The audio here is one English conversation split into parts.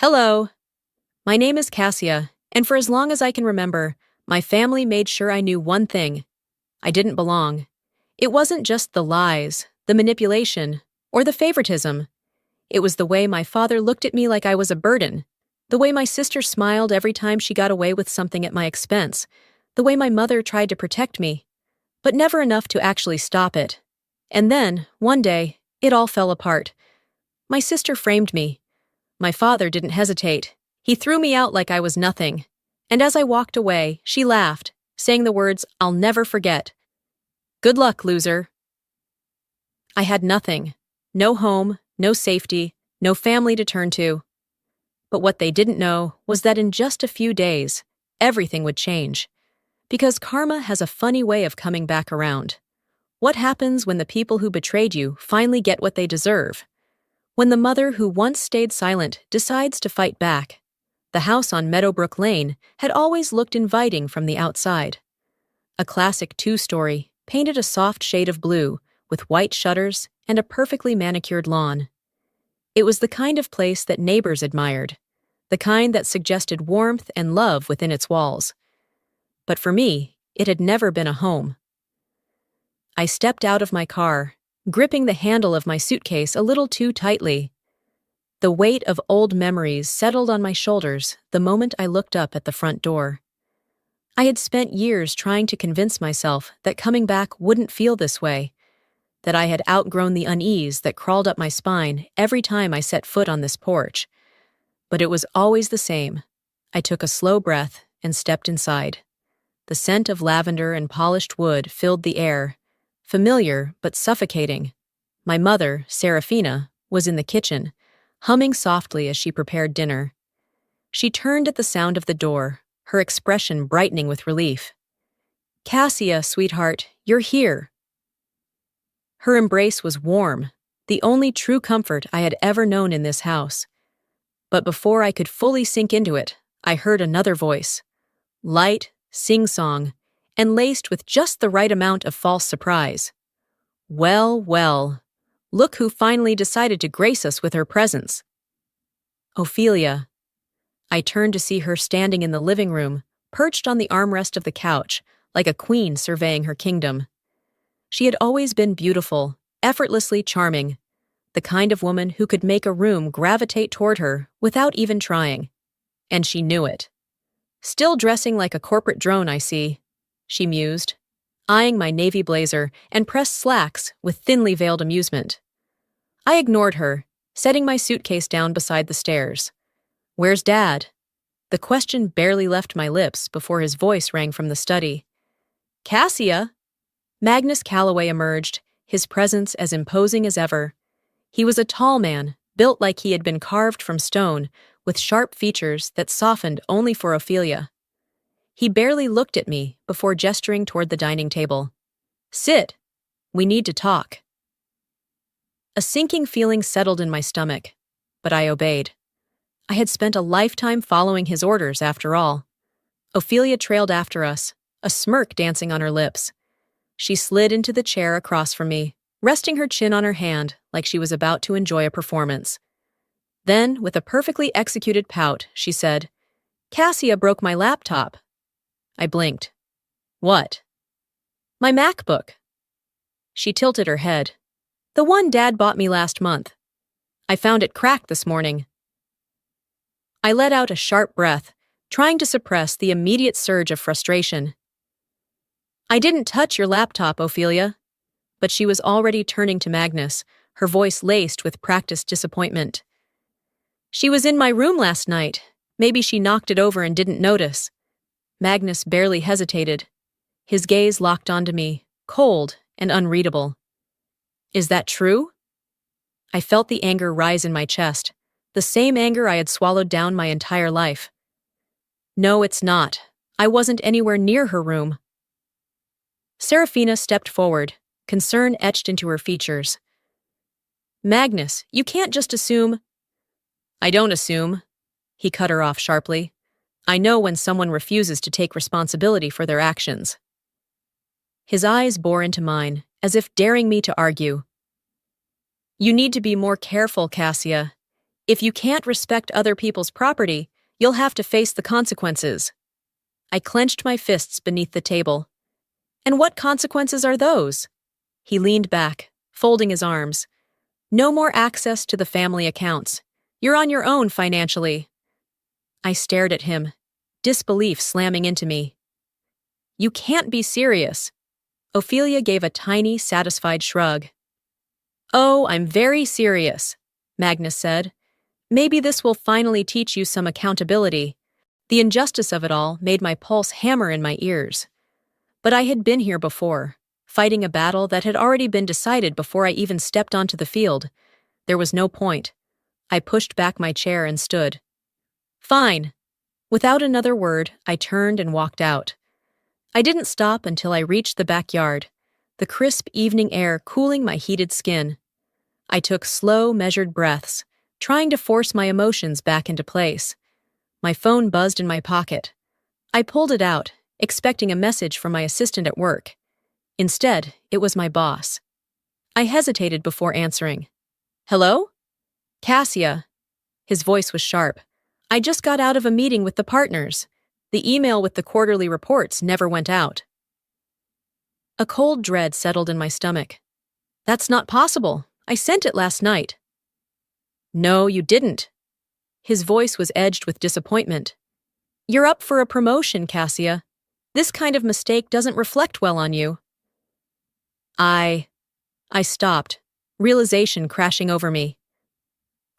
Hello, my name is Cassia, and for as long as I can remember, my family made sure I knew one thing. I didn't belong. It wasn't just the lies, the manipulation, or the favoritism. It was the way my father looked at me like I was a burden, the way my sister smiled every time she got away with something at my expense, the way my mother tried to protect me, but never enough to actually stop it. And then, one day, it all fell apart. My sister framed me. My father didn't hesitate. He threw me out like I was nothing. And as I walked away, she laughed, saying the words I'll never forget. "Good luck, loser." I had nothing. No home, no safety, no family to turn to. But what they didn't know was that in just a few days, everything would change. Because karma has a funny way of coming back around. What happens when the people who betrayed you finally get what they deserve? When the mother who once stayed silent decides to fight back. The house on Meadowbrook Lane had always looked inviting from the outside. A classic two-story, painted a soft shade of blue, with white shutters and a perfectly manicured lawn. It was the kind of place that neighbors admired, the kind that suggested warmth and love within its walls. But for me, it had never been a home. I stepped out of my car, gripping the handle of my suitcase a little too tightly. The weight of old memories settled on my shoulders the moment I looked up at the front door. I had spent years trying to convince myself that coming back wouldn't feel this way, that I had outgrown the unease that crawled up my spine every time I set foot on this porch. But it was always the same. I took a slow breath and stepped inside. The scent of lavender and polished wood filled the air, familiar but suffocating. My mother, Serafina, was in the kitchen, humming softly as she prepared dinner. She turned at the sound of the door, her expression brightening with relief. "Cassia, sweetheart, you're here." Her embrace was warm, the only true comfort I had ever known in this house. But before I could fully sink into it, I heard another voice, light, sing-song, and laced with just the right amount of false surprise. "Well, well, look who finally decided to grace us with her presence." Ophelia. I turned to see her standing in the living room, perched on the armrest of the couch, like a queen surveying her kingdom. She had always been beautiful, effortlessly charming, the kind of woman who could make a room gravitate toward her without even trying. And she knew it. "Still dressing like a corporate drone, I see," she mused, eyeing my navy blazer and pressed slacks with thinly veiled amusement. I ignored her, setting my suitcase down beside the stairs. "Where's Dad?" The question barely left my lips before his voice rang from the study. "Cassia!" Magnus Calloway emerged, his presence as imposing as ever. He was a tall man, built like he had been carved from stone, with sharp features that softened only for Ophelia. He barely looked at me before gesturing toward the dining table. "Sit. We need to talk." A sinking feeling settled in my stomach, but I obeyed. I had spent a lifetime following his orders, after all. Ophelia trailed after us, a smirk dancing on her lips. She slid into the chair across from me, resting her chin on her hand like she was about to enjoy a performance. Then, with a perfectly executed pout, she said, "Cassia broke my laptop." I blinked. "What?" "My MacBook." She tilted her head. "The one Dad bought me last month. I found it cracked this morning." I let out a sharp breath, trying to suppress the immediate surge of frustration. "I didn't touch your laptop, Ophelia." But she was already turning to Magnus, her voice laced with practiced disappointment. "She was in my room last night. Maybe she knocked it over and didn't notice." Magnus barely hesitated. His gaze locked onto me, cold and unreadable. "Is that true?" I felt the anger rise in my chest, the same anger I had swallowed down my entire life. "No, it's not. I wasn't anywhere near her room." Serafina stepped forward, concern etched into her features. "Magnus, you can't just assume—" "I don't assume," he cut her off sharply. "I know when someone refuses to take responsibility for their actions." His eyes bore into mine, as if daring me to argue. "You need to be more careful, Cassia. If you can't respect other people's property, you'll have to face the consequences. I clenched my fists beneath the table. And what consequences are those? He leaned back, folding his arms. No more access to the family accounts. You're on your own financially. I stared at him, disbelief slamming into me. You can't be serious. Ophelia gave a tiny, satisfied shrug. Oh, I'm very serious, Magnus said. Maybe this will finally teach you some accountability. The injustice of it all made my pulse hammer in my ears. But I had been here before, fighting a battle that had already been decided before I even stepped onto the field. There was no point. I pushed back my chair and stood. Fine. Without another word, I turned and walked out. I didn't stop until I reached the backyard, the crisp evening air cooling my heated skin. I took slow, measured breaths, trying to force my emotions back into place. My phone buzzed in my pocket. I pulled it out, expecting a message from my assistant at work. Instead, it was my boss. I hesitated before answering. Hello? Cassia. His voice was sharp. I just got out of a meeting with the partners. The email with the quarterly reports never went out. A cold dread settled in my stomach. That's not possible. I sent it last night. No, you didn't. His voice was edged with disappointment. You're up for a promotion, Cassia. This kind of mistake doesn't reflect well on you. I stopped, realization crashing over me.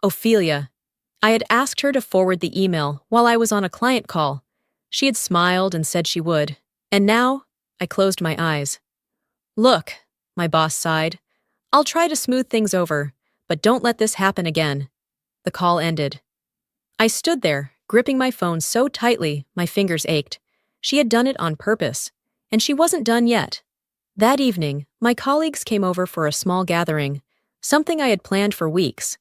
Ophelia. I had asked her to forward the email while I was on a client call. She had smiled and said she would, and now I closed my eyes. Look, my boss sighed. I'll try to smooth things over, but don't let this happen again. The call ended. I stood there, gripping my phone so tightly my fingers ached. She had done it on purpose, and she wasn't done yet. That evening, my colleagues came over for a small gathering, something I had planned for weeks.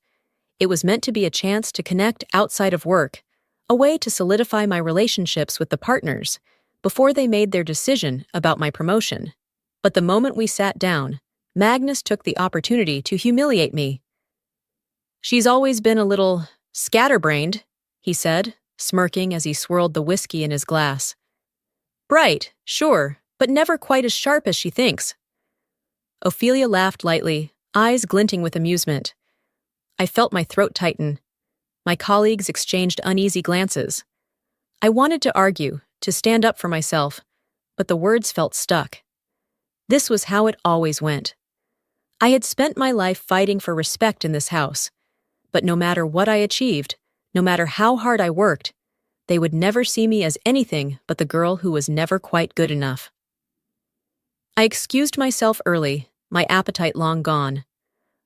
It was meant to be a chance to connect outside of work, a way to solidify my relationships with the partners before they made their decision about my promotion. But the moment we sat down, Magnus took the opportunity to humiliate me. She's always been a little scatterbrained, he said, smirking as he swirled the whiskey in his glass. Bright, sure, but never quite as sharp as she thinks. Ophelia laughed lightly, eyes glinting with amusement. I felt my throat tighten. My colleagues exchanged uneasy glances. I wanted to argue, to stand up for myself, but the words felt stuck. This was how it always went. I had spent my life fighting for respect in this house, but no matter what I achieved, no matter how hard I worked, they would never see me as anything but the girl who was never quite good enough. I excused myself early, my appetite long gone.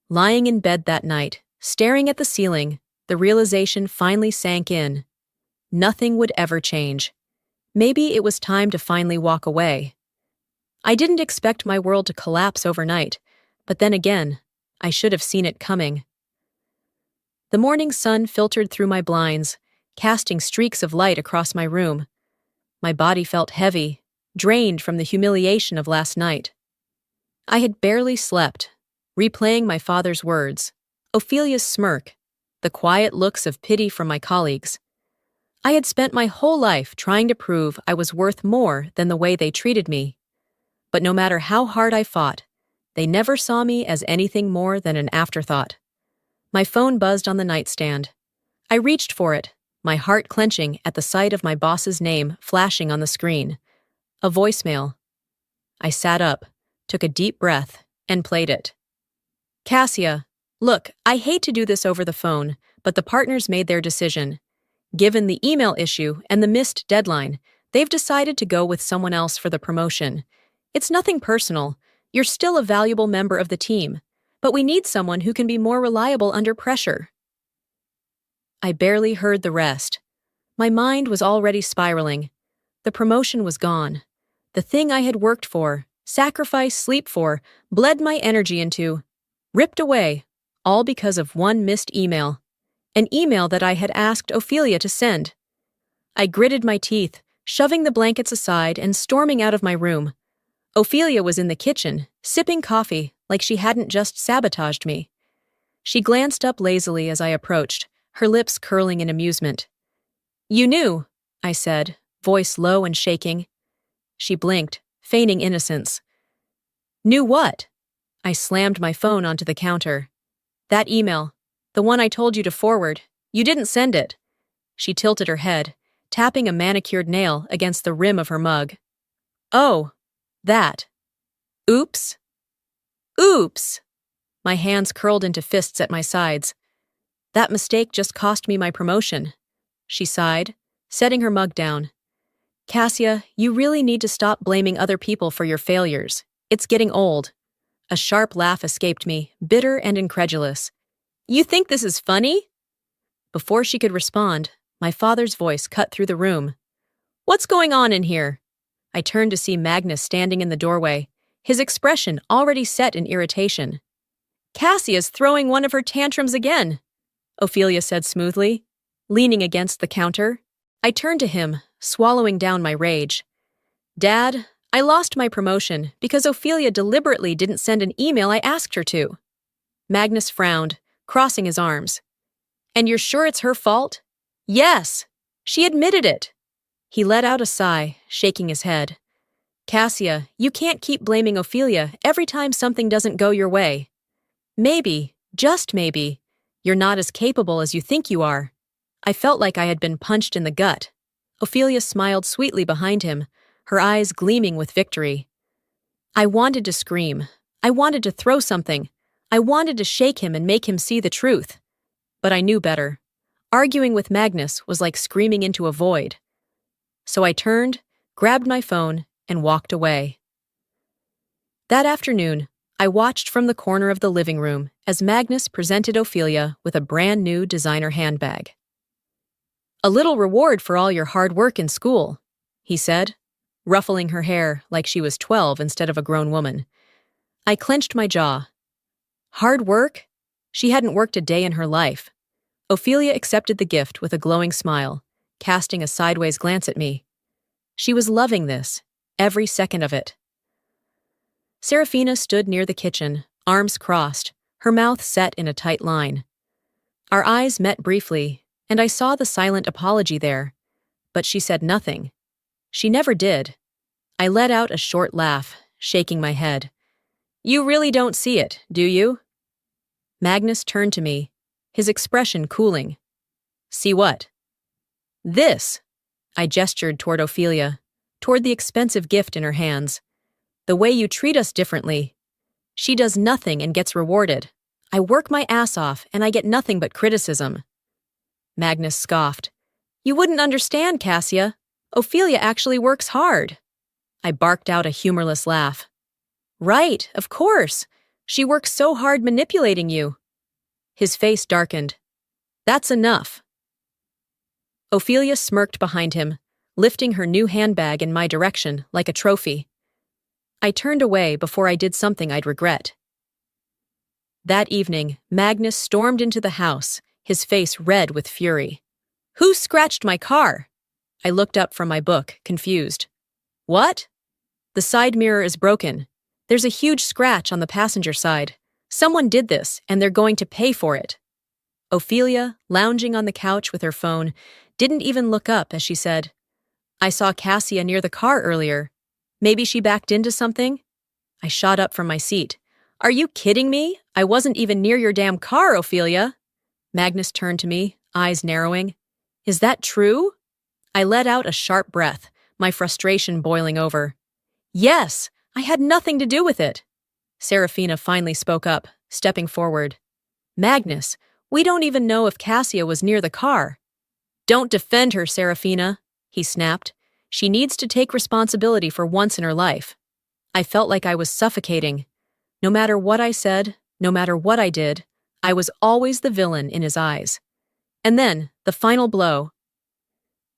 Lying in bed that night, staring at the ceiling, the realization finally sank in. Nothing would ever change. Maybe it was time to finally walk away. I didn't expect my world to collapse overnight, but then again, I should have seen it coming. The morning sun filtered through my blinds, casting streaks of light across my room. My body felt heavy, drained from the humiliation of last night. I had barely slept, replaying my father's words, Ophelia's smirk, the quiet looks of pity from my colleagues. I had spent my whole life trying to prove I was worth more than the way they treated me. But no matter how hard I fought, they never saw me as anything more than an afterthought. My phone buzzed on the nightstand. I reached for it, my heart clenching at the sight of my boss's name flashing on the screen. A voicemail. I sat up, took a deep breath, and played it. Cassia, look, I hate to do this over the phone, but the partners made their decision. Given the email issue and the missed deadline, they've decided to go with someone else for the promotion. It's nothing personal. You're still a valuable member of the team, but we need someone who can be more reliable under pressure. I barely heard the rest. My mind was already spiraling. The promotion was gone. The thing I had worked for, sacrificed sleep for, bled my energy into, ripped away, all because of one missed email. An email that I had asked Ophelia to send. I gritted my teeth, shoving the blankets aside and storming out of my room. Ophelia was in the kitchen, sipping coffee like she hadn't just sabotaged me. She glanced up lazily as I approached, her lips curling in amusement. "You knew," I said, voice low and shaking. She blinked, feigning innocence. "Knew what?" I slammed my phone onto the counter. "That email. The one I told you to forward. You didn't send it." She tilted her head, tapping a manicured nail against the rim of her mug. "Oh, that. Oops." "Oops." My hands curled into fists at my sides. "That mistake just cost me my promotion." She sighed, setting her mug down. "Cassia, you really need to stop blaming other people for your failures. It's getting old." A sharp laugh escaped me, bitter and incredulous. "You think this is funny?" Before she could respond, my father's voice cut through the room. "What's going on in here?" I turned to see Magnus standing in the doorway, his expression already set in irritation. "Cassia's throwing one of her tantrums again," Ophelia said smoothly, leaning against the counter. I turned to him, swallowing down my rage. "Dad, I lost my promotion because Ophelia deliberately didn't send an email I asked her to." Magnus frowned, crossing his arms. "And you're sure it's her fault?" "Yes! She admitted it." He let out a sigh, shaking his head. "Cassia, you can't keep blaming Ophelia every time something doesn't go your way. Maybe, just maybe, you're not as capable as you think you are." I felt like I had been punched in the gut. Ophelia smiled sweetly behind him, her eyes gleaming with victory. I wanted to scream. I wanted to throw something. I wanted to shake him and make him see the truth. But I knew better. Arguing with Magnus was like screaming into a void. So I turned, grabbed my phone, and walked away. That afternoon, I watched from the corner of the living room as Magnus presented Ophelia with a brand new designer handbag. "A little reward for all your hard work in school," he said, ruffling her hair like she was 12 instead of a grown woman. I clenched my jaw. Hard work? She hadn't worked a day in her life. Ophelia accepted the gift with a glowing smile, casting a sideways glance at me. She was loving this, every second of it. Serafina stood near the kitchen, arms crossed, her mouth set in a tight line. Our eyes met briefly, and I saw the silent apology there, but she said nothing. She never did. I let out a short laugh, shaking my head. "You really don't see it, do you?" Magnus turned to me, his expression cooling. "See what?" "This." I gestured toward Ophelia, toward the expensive gift in her hands. "The way you treat us differently. She does nothing and gets rewarded. I work my ass off and I get nothing but criticism." Magnus scoffed. "You wouldn't understand, Cassia. Ophelia actually works hard." I barked out a humorless laugh. "Right, of course. She works so hard manipulating you." His face darkened. "That's enough." Ophelia smirked behind him, lifting her new handbag in my direction like a trophy. I turned away before I did something I'd regret. That evening, Magnus stormed into the house, his face red with fury. "Who scratched my car?" I looked up from my book, confused. "What?" "The side mirror is broken. There's a huge scratch on the passenger side. Someone did this, and they're going to pay for it." Ophelia, lounging on the couch with her phone, didn't even look up as she said, "I saw Cassia near the car earlier. Maybe she backed into something?" I shot up from my seat. "Are you kidding me? I wasn't even near your damn car, Ophelia." Magnus turned to me, eyes narrowing. "Is that true?" I let out a sharp breath, my frustration boiling over. "Yes, I had nothing to do with it." Serafina finally spoke up, stepping forward. "Magnus, we don't even know if Cassia was near the car." "Don't defend her, Serafina," he snapped. "She needs to take responsibility for once in her life." I felt like I was suffocating. No matter what I said, no matter what I did, I was always the villain in his eyes. And then, the final blow.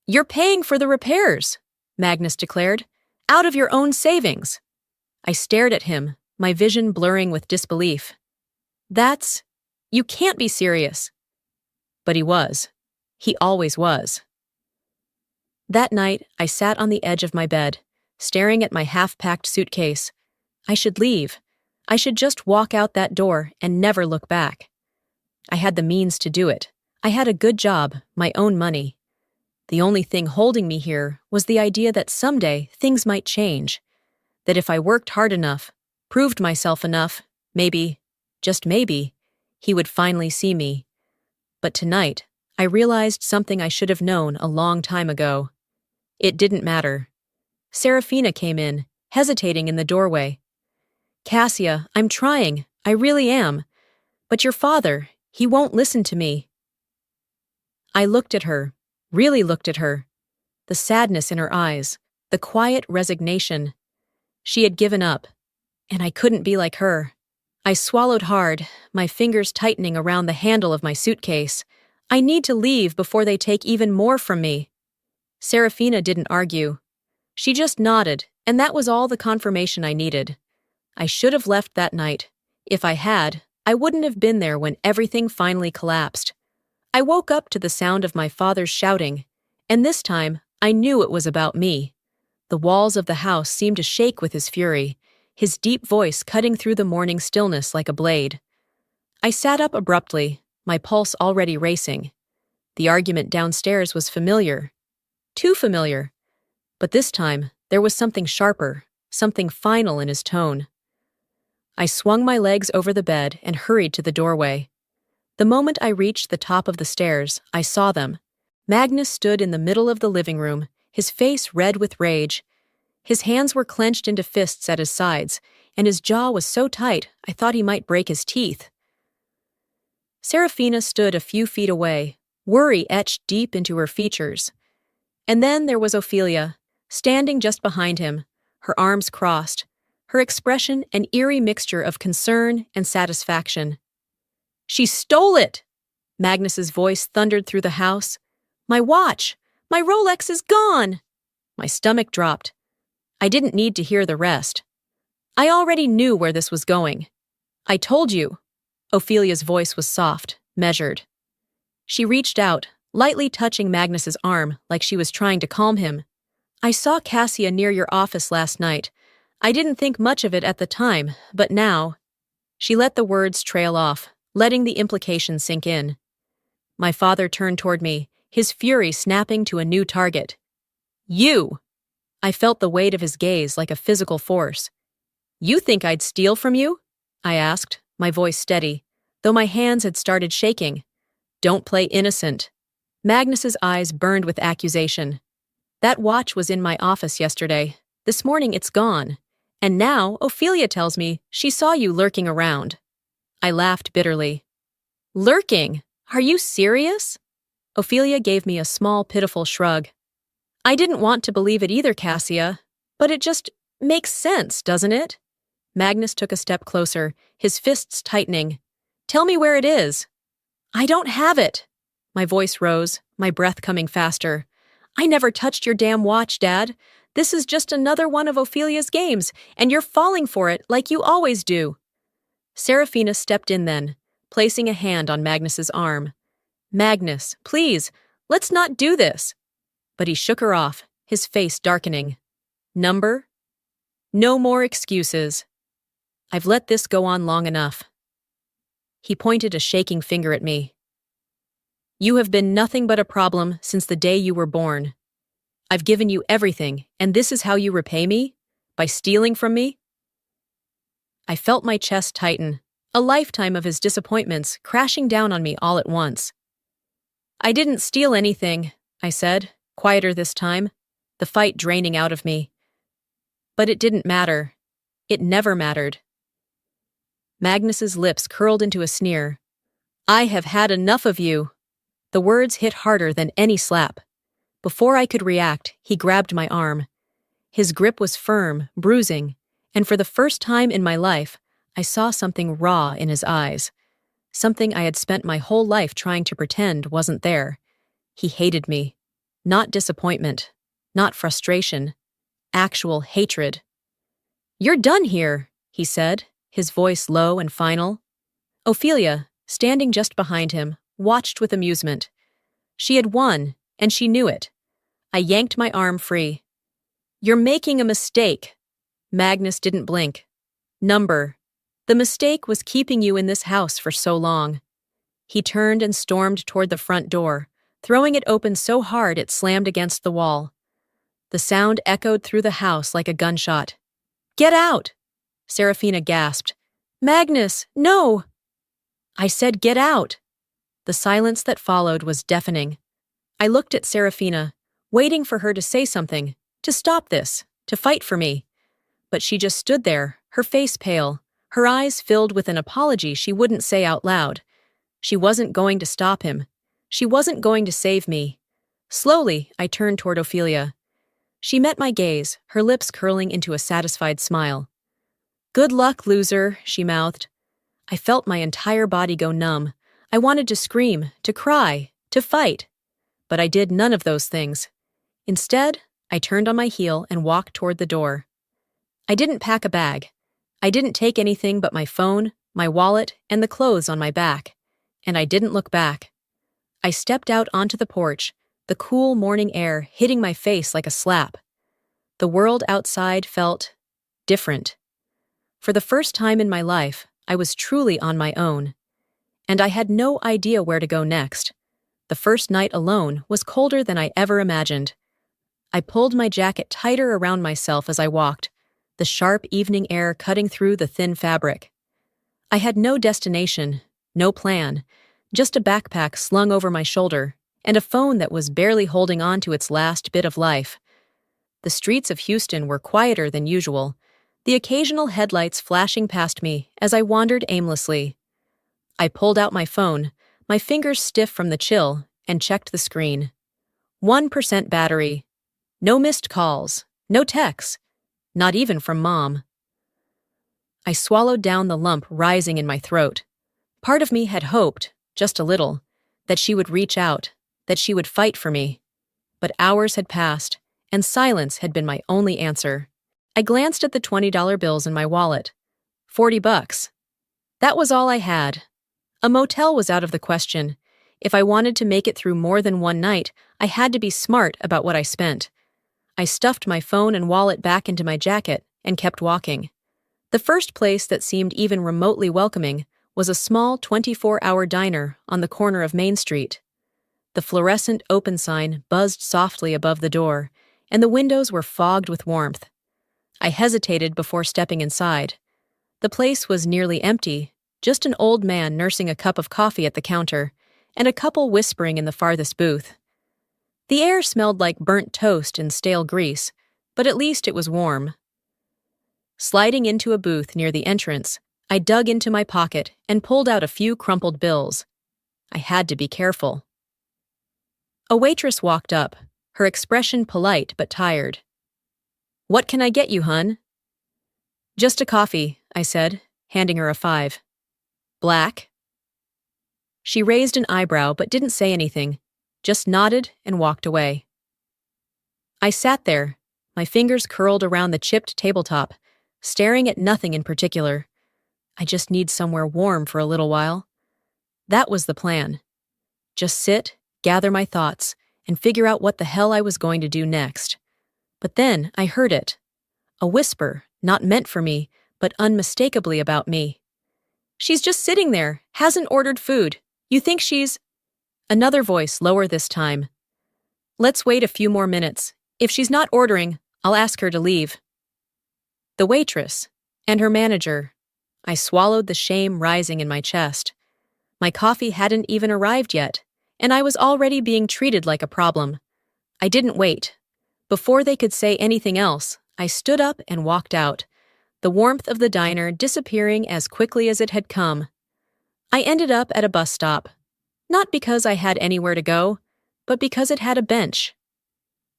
"You're paying for the repairs," Magnus declared, "out of your own savings." I stared at him, my vision blurring with disbelief. You can't be serious." But he was. He always was. That night, I sat on the edge of my bed, staring at my half-packed suitcase. I should leave. I should just walk out that door and never look back. I had the means to do it. I had a good job, my own money. The only thing holding me here was the idea that someday things might change. That if I worked hard enough, proved myself enough, maybe, just maybe, he would finally see me. But tonight, I realized something I should have known a long time ago. It didn't matter. Serafina came in, hesitating in the doorway. "Cassia, I'm trying, I really am. But your father, he won't listen to me." I looked at her, really looked at her. The sadness in her eyes, the quiet resignation. She had given up, and I couldn't be like her. I swallowed hard, my fingers tightening around the handle of my suitcase. I need to leave before they take even more from me. Serafina didn't argue. She just nodded, and that was all the confirmation I needed. I should have left that night. If I had, I wouldn't have been there when everything finally collapsed. I woke up to the sound of my father's shouting, and this time I knew it was about me. The walls of the house seemed to shake with his fury, his deep voice cutting through the morning stillness like a blade. I sat up abruptly, my pulse already racing. The argument downstairs was familiar. Too familiar. But this time, there was something sharper, something final in his tone. I swung my legs over the bed and hurried to the doorway. The moment I reached the top of the stairs, I saw them. Magnus stood in the middle of the living room, his face red with rage. His hands were clenched into fists at his sides, and his jaw was so tight I thought he might break his teeth. Serafina stood a few feet away, worry etched deep into her features. And then there was Ophelia, standing just behind him, her arms crossed, her expression an eerie mixture of concern and satisfaction. "She stole it!" Magnus's voice thundered through the house. "My watch! My Rolex is gone!" My stomach dropped. I didn't need to hear the rest. I already knew where this was going. "I told you." Ophelia's voice was soft, measured. She reached out, lightly touching Magnus's arm like she was trying to calm him. "I saw Cassia near your office last night. I didn't think much of it at the time, but now—" She let the words trail off, letting the implication sink in. My father turned toward me, his fury snapping to a new target. "You!" I felt the weight of his gaze like a physical force. "You think I'd steal from you?" I asked, my voice steady, though my hands had started shaking. "Don't play innocent." Magnus's eyes burned with accusation. "That watch was in my office yesterday. This morning it's gone. And now Ophelia tells me she saw you lurking around." I laughed bitterly. "Lurking? Are you serious?" Ophelia gave me a small, pitiful shrug. "I didn't want to believe it either, Cassia, but it just makes sense, doesn't it?" Magnus took a step closer, his fists tightening. "Tell me where it is." "I don't have it." My voice rose, my breath coming faster. "I never touched your damn watch, Dad. This is just another one of Ophelia's games, and you're falling for it like you always do." Serafina stepped in then, placing a hand on Magnus's arm. "Magnus, please, let's not do this." But he shook her off, his face darkening. "Number? No more excuses. I've let this go on long enough." He pointed a shaking finger at me. "You have been nothing but a problem since the day you were born. I've given you everything, and this is how you repay me? By stealing from me?" I felt my chest tighten, a lifetime of his disappointments crashing down on me all at once. "I didn't steal anything," I said, quieter this time, the fight draining out of me. "But it didn't matter. It never mattered." Magnus's lips curled into a sneer. "I have had enough of you." The words hit harder than any slap. Before I could react, he grabbed my arm. His grip was firm, bruising, and for the first time in my life, I saw something raw in his eyes. Something I had spent my whole life trying to pretend wasn't there. He hated me. Not disappointment. Not frustration. Actual hatred. "You're done here," he said, his voice low and final. Ophelia, standing just behind him, watched with amusement. She had won, and she knew it. I yanked my arm free. "You're making a mistake." Magnus didn't blink. "Number. The mistake was keeping you in this house for so long." He turned and stormed toward the front door, throwing it open so hard it slammed against the wall. The sound echoed through the house like a gunshot. "Get out!" Serafina gasped. "Magnus, no!" I said, "Get out!" The silence that followed was deafening. I looked at Serafina, waiting for her to say something, to stop this, to fight for me. But she just stood there, her face pale, her eyes filled with an apology she wouldn't say out loud. She wasn't going to stop him. She wasn't going to save me. Slowly, I turned toward Ophelia. She met my gaze, her lips curling into a satisfied smile. "Good luck, loser," she mouthed. I felt my entire body go numb. I wanted to scream, to cry, to fight. But I did none of those things. Instead, I turned on my heel and walked toward the door. I didn't pack a bag. I didn't take anything but my phone, my wallet, and the clothes on my back. And I didn't look back. I stepped out onto the porch, the cool morning air hitting my face like a slap. The world outside felt different. For the first time in my life, I was truly on my own. And I had no idea where to go next. The first night alone was colder than I ever imagined. I pulled my jacket tighter around myself as I walked, the sharp evening air cutting through the thin fabric. I had no destination, no plan, just a backpack slung over my shoulder, and a phone that was barely holding on to its last bit of life. The streets of Houston were quieter than usual, the occasional headlights flashing past me as I wandered aimlessly. I pulled out my phone, my fingers stiff from the chill, and checked the screen. 1% battery. No missed calls, no texts, not even from Mom. I swallowed down the lump rising in my throat. Part of me had hoped, just a little, that she would reach out, that she would fight for me. But hours had passed, and silence had been my only answer. I glanced at the $20 bills in my wallet. $40. That was all I had. A motel was out of the question. If I wanted to make it through more than one night, I had to be smart about what I spent. I stuffed my phone and wallet back into my jacket and kept walking. The first place that seemed even remotely welcoming was a small 24-hour diner on the corner of Main Street. The fluorescent open sign buzzed softly above the door, and the windows were fogged with warmth. I hesitated before stepping inside. The place was nearly empty, just an old man nursing a cup of coffee at the counter, and a couple whispering in the farthest booth. The air smelled like burnt toast and stale grease, but at least it was warm. Sliding into a booth near the entrance, I dug into my pocket and pulled out a few crumpled bills. I had to be careful. A waitress walked up, her expression polite but tired. "What can I get you, hun?" "Just a coffee," I said, handing her a $5. "Black?" She raised an eyebrow but didn't say anything, just nodded and walked away. I sat there, my fingers curled around the chipped tabletop, staring at nothing in particular. I just need somewhere warm for a little while. That was the plan. Just sit, gather my thoughts, and figure out what the hell I was going to do next. But then I heard it. A whisper, not meant for me, but unmistakably about me. "She's just sitting there, hasn't ordered food. You think she's—" Another voice, lower this time. "Let's wait a few more minutes. If she's not ordering, I'll ask her to leave." The waitress, and her manager. I swallowed the shame rising in my chest. My coffee hadn't even arrived yet, and I was already being treated like a problem. I didn't wait. Before they could say anything else, I stood up and walked out, the warmth of the diner disappearing as quickly as it had come. I ended up at a bus stop, not because I had anywhere to go, but because it had a bench.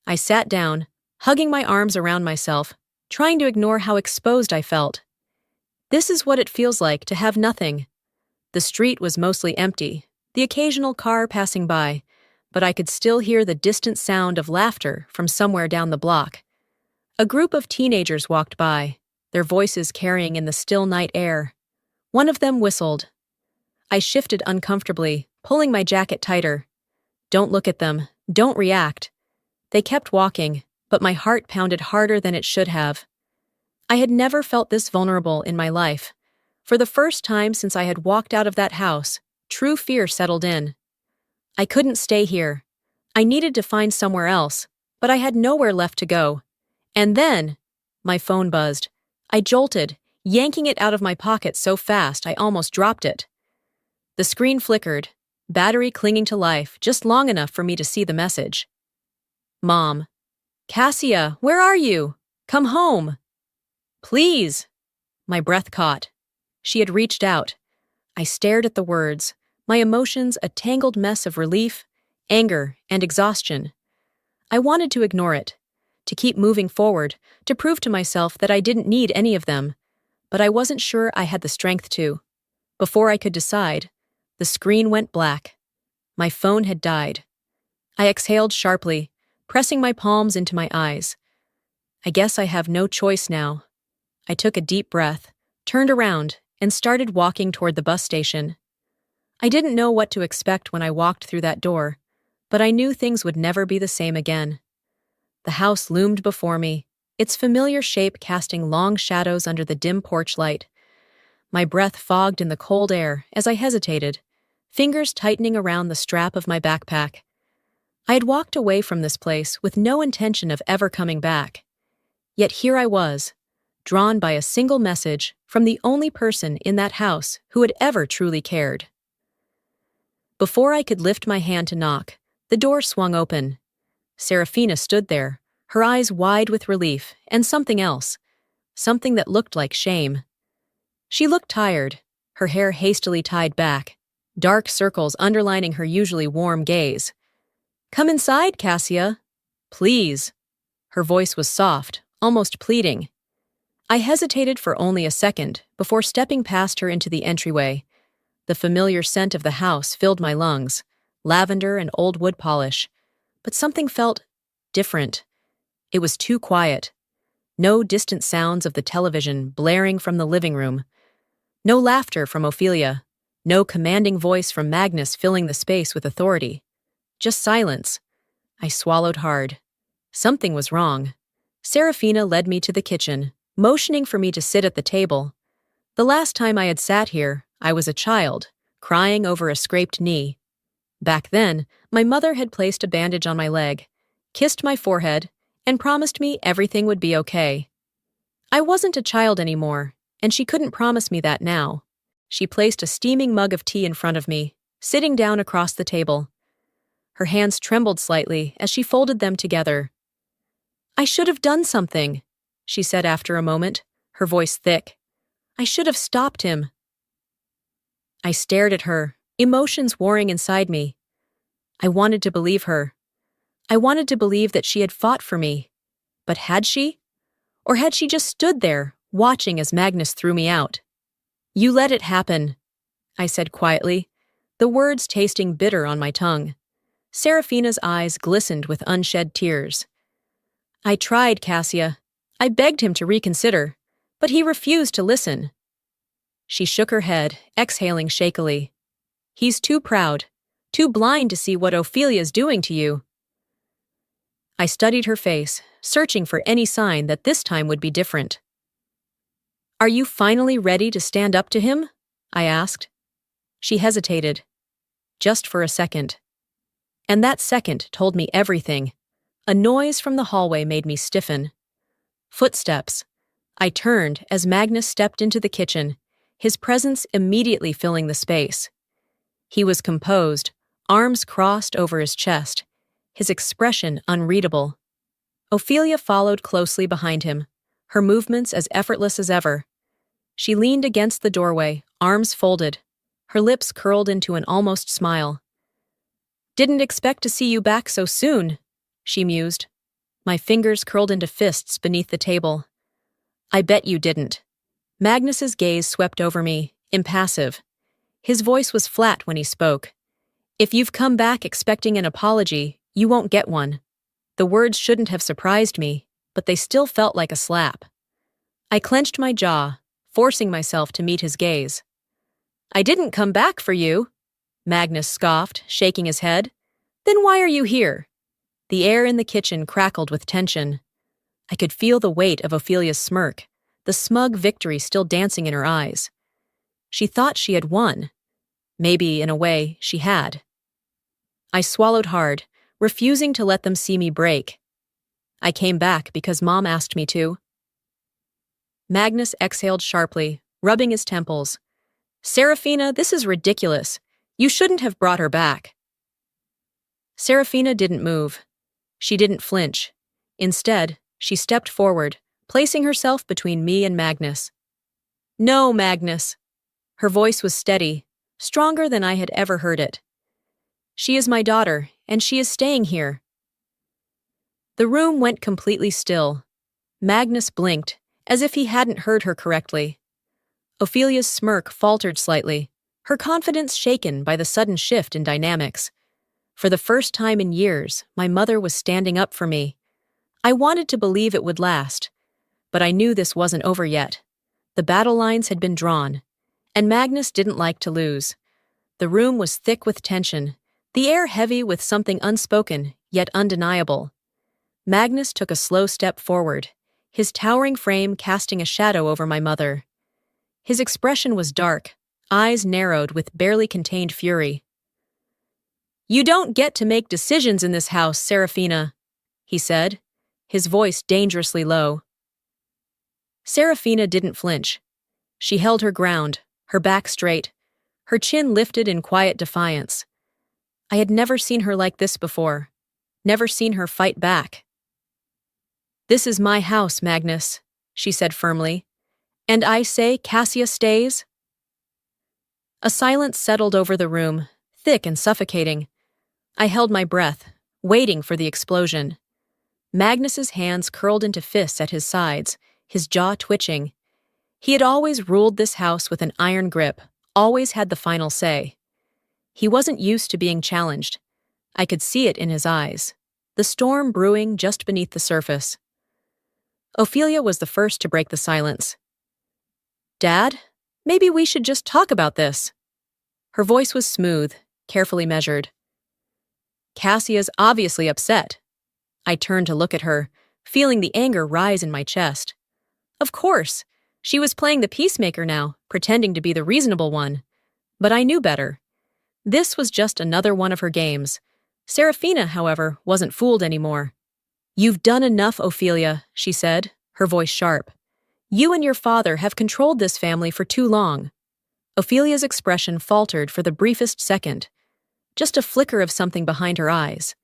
I sat down, hugging my arms around myself, trying to ignore how exposed I felt. This is what it feels like to have nothing. The street was mostly empty, the occasional car passing by, but I could still hear the distant sound of laughter from somewhere down the block. A group of teenagers walked by, their voices carrying in the still night air. One of them whistled. I shifted uncomfortably, pulling my jacket tighter. Don't look at them, don't react. They kept walking, but my heart pounded harder than it should have. I had never felt this vulnerable in my life. For the first time since I had walked out of that house, True fear settled in. I couldn't stay here. I needed to find somewhere else, but I had nowhere left to go. And then, my phone buzzed. I jolted, yanking it out of my pocket so fast I almost dropped it. The screen flickered, battery clinging to life just long enough for me to see the message. Mom. Cassia, where are you? Come home. Please. My breath caught. She had reached out. I stared at the words, my emotions a tangled mess of relief, anger, and exhaustion. I wanted to ignore it, to keep moving forward, to prove to myself that I didn't need any of them, but I wasn't sure I had the strength to. Before I could decide, the screen went black. My phone had died. I exhaled sharply, pressing my palms into my eyes. I guess I have no choice now. I took a deep breath, turned around, and started walking toward the bus station. I didn't know what to expect when I walked through that door, but I knew things would never be the same again. The house loomed before me, its familiar shape casting long shadows under the dim porch light. My breath fogged in the cold air as I hesitated, fingers tightening around the strap of my backpack. I had walked away from this place with no intention of ever coming back. Yet here I was, drawn by a single message from the only person in that house who had ever truly cared. Before I could lift my hand to knock, the door swung open. Serafina stood there, her eyes wide with relief and something else, something that looked like shame. She looked tired, her hair hastily tied back, dark circles underlining her usually warm gaze. "Come inside, Cassia. Please." Her voice was soft, almost pleading. I hesitated for only a second before stepping past her into the entryway. The familiar scent of the house filled my lungs, lavender and old wood polish. But something felt different. It was too quiet. No distant sounds of the television blaring from the living room. No laughter from Ophelia. No commanding voice from Magnus filling the space with authority. Just silence. I swallowed hard. Something was wrong. Serafina led me to the kitchen, motioning for me to sit at the table. The last time I had sat here, I was a child, crying over a scraped knee. Back then, my mother had placed a bandage on my leg, kissed my forehead, and promised me everything would be okay. I wasn't a child anymore, and she couldn't promise me that now. She placed a steaming mug of tea in front of me, sitting down across the table. Her hands trembled slightly as she folded them together. "I should have done something," she said after a moment, her voice thick. "I should have stopped him." I stared at her, emotions warring inside me. I wanted to believe her. I wanted to believe that she had fought for me. But had she? Or had she just stood there, watching as Magnus threw me out? "You let it happen," I said quietly, the words tasting bitter on my tongue. Serafina's eyes glistened with unshed tears. "I tried, Cassia. I begged him to reconsider, but he refused to listen." She shook her head, exhaling shakily. "He's too proud, too blind to see what Ophelia's doing to you." I studied her face, searching for any sign that this time would be different. "Are you finally ready to stand up to him?" I asked. She hesitated. Just for a second. And that second told me everything. A noise from the hallway made me stiffen. Footsteps. I turned as Magnus stepped into the kitchen, his presence immediately filling the space. He was composed, arms crossed over his chest, his expression unreadable. Ophelia followed closely behind him, her movements as effortless as ever. She leaned against the doorway, arms folded, her lips curled into an almost smile. "Didn't expect to see you back so soon," she mused. My fingers curled into fists beneath the table. "I bet you didn't." Magnus's gaze swept over me, impassive. His voice was flat when he spoke. "If you've come back expecting an apology, you won't get one." The words shouldn't have surprised me, but they still felt like a slap. I clenched my jaw, forcing myself to meet his gaze. "I didn't come back for you," Magnus scoffed, shaking his head. "Then why are you here?" The air in the kitchen crackled with tension. I could feel the weight of Ophelia's smirk, the smug victory still dancing in her eyes. She thought she had won. Maybe, in a way, she had. I swallowed hard, refusing to let them see me break. I came back because Mom asked me to. Magnus exhaled sharply, rubbing his temples. Serafina, this is ridiculous. You shouldn't have brought her back. Serafina didn't move. She didn't flinch. Instead, she stepped forward, placing herself between me and Magnus. No, Magnus. Her voice was steady, stronger than I had ever heard it. She is my daughter, and she is staying here. The room went completely still. Magnus blinked, as if he hadn't heard her correctly. Ophelia's smirk faltered slightly, her confidence shaken by the sudden shift in dynamics. For the first time in years, my mother was standing up for me. I wanted to believe it would last, but I knew this wasn't over yet. The battle lines had been drawn, and Magnus didn't like to lose. The room was thick with tension, the air heavy with something unspoken, yet undeniable. Magnus took a slow step forward, his towering frame casting a shadow over my mother. His expression was dark, eyes narrowed with barely contained fury. You don't get to make decisions in this house, Serafina, he said, his voice dangerously low. Serafina didn't flinch. She held her ground, her back straight, her chin lifted in quiet defiance. I had never seen her like this before, never seen her fight back. This is my house, Magnus, she said firmly. And I say Cassia stays? A silence settled over the room, thick and suffocating. I held my breath, waiting for the explosion. Magnus's hands curled into fists at his sides, his jaw twitching. He had always ruled this house with an iron grip, always had the final say. He wasn't used to being challenged. I could see it in his eyes, the storm brewing just beneath the surface. Ophelia was the first to break the silence. Dad, maybe we should just talk about this. Her voice was smooth, carefully measured. Cassia's obviously upset. I turned to look at her, feeling the anger rise in my chest. Of course, she was playing the peacemaker now, pretending to be the reasonable one. But I knew better. This was just another one of her games. Serafina, however, wasn't fooled anymore. You've done enough, Ophelia, she said, her voice sharp. You and your father have controlled this family for too long. Ophelia's expression faltered for the briefest second. Just a flicker of something behind her eyes.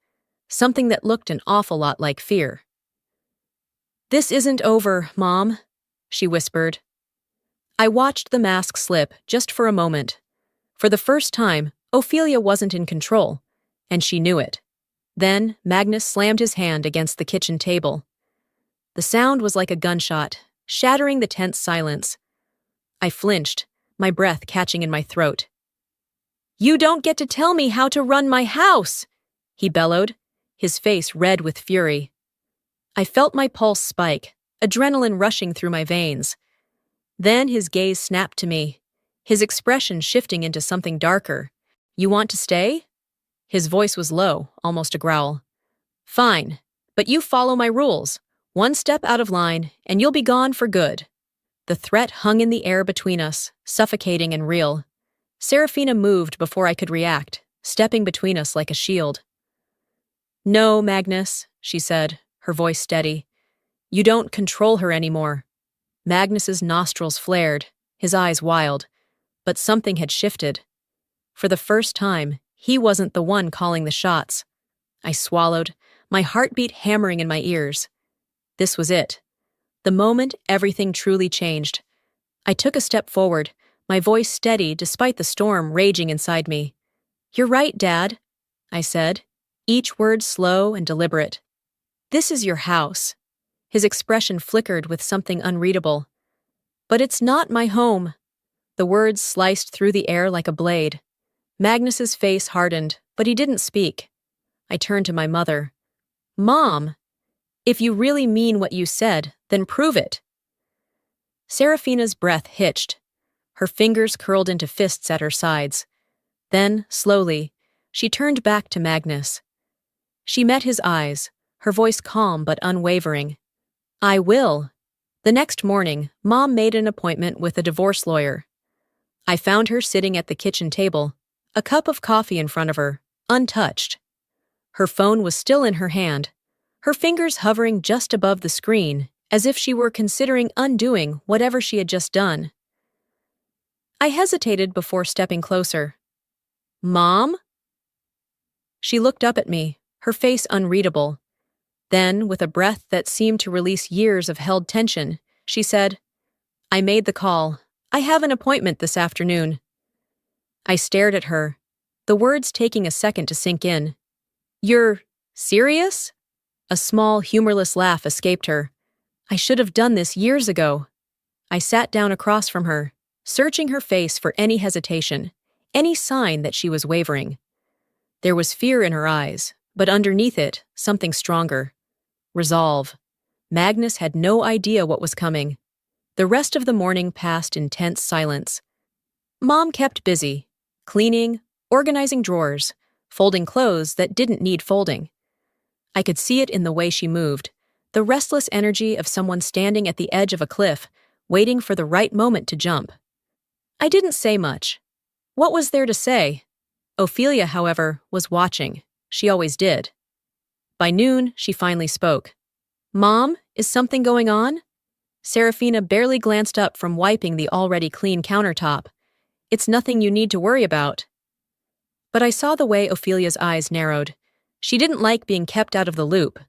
Something that looked an awful lot like fear. This isn't over, Mom, she whispered. I watched the mask slip just for a moment. For the first time, Ophelia wasn't in control, and she knew it. Then Magnus slammed his hand against the kitchen table. The sound was like a gunshot, shattering the tense silence. I flinched, my breath catching in my throat. You don't get to tell me how to run my house, he bellowed, his face red with fury. I felt my pulse spike, adrenaline rushing through my veins. Then his gaze snapped to me, his expression shifting into something darker. You want to stay? His voice was low, almost a growl. Fine, but you follow my rules. One step out of line, and you'll be gone for good. The threat hung in the air between us, suffocating and real. Serafina moved before I could react, stepping between us like a shield. No, Magnus, she said, her voice steady. You don't control her anymore. Magnus's nostrils flared, his eyes wild, but something had shifted. For the first time, he wasn't the one calling the shots. I swallowed, my heartbeat hammering in my ears. This was it. The moment everything truly changed. I took a step forward, my voice steady despite the storm raging inside me. You're right, Dad, I said, each word slow and deliberate. This is your house. His expression flickered with something unreadable. But it's not my home. The words sliced through the air like a blade. Magnus's face hardened, but he didn't speak. I turned to my mother. Mom, if you really mean what you said, then prove it. Serafina's breath hitched. Her fingers curled into fists at her sides. Then, slowly, she turned back to Magnus. She met his eyes, her voice calm but unwavering. I will. The next morning, Mom made an appointment with a divorce lawyer. I found her sitting at the kitchen table, a cup of coffee in front of her, untouched. Her phone was still in her hand, her fingers hovering just above the screen, as if she were considering undoing whatever she had just done. I hesitated before stepping closer. "Mom?" She looked up at me, her face unreadable. Then, with a breath that seemed to release years of held tension, she said, "I made the call. I have an appointment this afternoon." I stared at her, the words taking a second to sink in. "You're serious?" A small, humorless laugh escaped her. "I should have done this years ago." I sat down across from her, searching her face for any hesitation, any sign that she was wavering. There was fear in her eyes, but underneath it, something stronger. Resolve. Magnus had no idea what was coming. The rest of the morning passed in tense silence. Mom kept busy, cleaning, organizing drawers, folding clothes that didn't need folding. I could see it in the way she moved, the restless energy of someone standing at the edge of a cliff, waiting for the right moment to jump. I didn't say much. What was there to say? Ophelia, however, was watching. She always did. By noon, she finally spoke. "Mom, is something going on?" Serafina barely glanced up from wiping the already clean countertop. "It's nothing you need to worry about." But I saw the way Ophelia's eyes narrowed. She didn't like being kept out of the loop.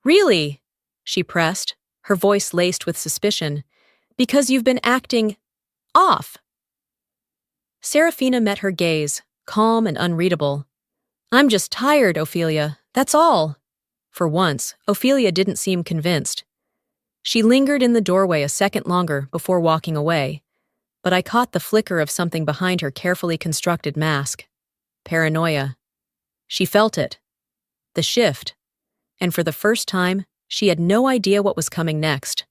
"Really?" she pressed, her voice laced with suspicion. "Because you've been acting off." Serafina met her gaze, calm and unreadable. "I'm just tired, Ophelia, that's all." For once, Ophelia didn't seem convinced. She lingered in the doorway a second longer before walking away, but I caught the flicker of something behind her carefully constructed mask. Paranoia. She felt it. The shift. And for the first time, she had no idea what was coming next.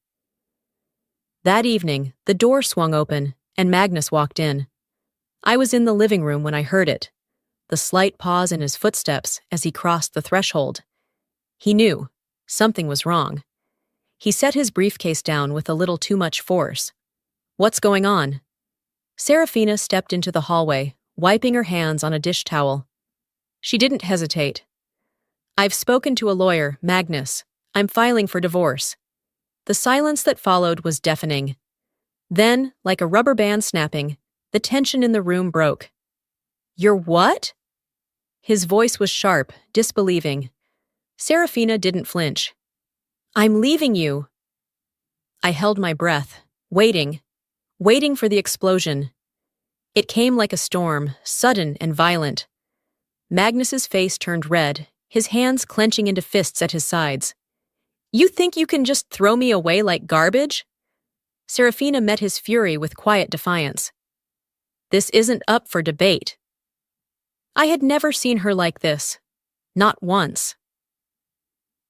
That evening, the door swung open, and Magnus walked in. I was in the living room when I heard it, the slight pause in his footsteps as he crossed the threshold. He knew. Something was wrong. He set his briefcase down with a little too much force. "What's going on?" Serafina stepped into the hallway, wiping her hands on a dish towel. She didn't hesitate. "I've spoken to a lawyer, Magnus. I'm filing for divorce." The silence that followed was deafening. Then, like a rubber band snapping, the tension in the room broke. "You're what?" His voice was sharp, disbelieving. Serafina didn't flinch. "I'm leaving you." I held my breath, waiting for the explosion. It came like a storm, sudden and violent. Magnus's face turned red, his hands clenching into fists at his sides. "You think you can just throw me away like garbage?" Serafina met his fury with quiet defiance. "This isn't up for debate." I had never seen her like this. Not once.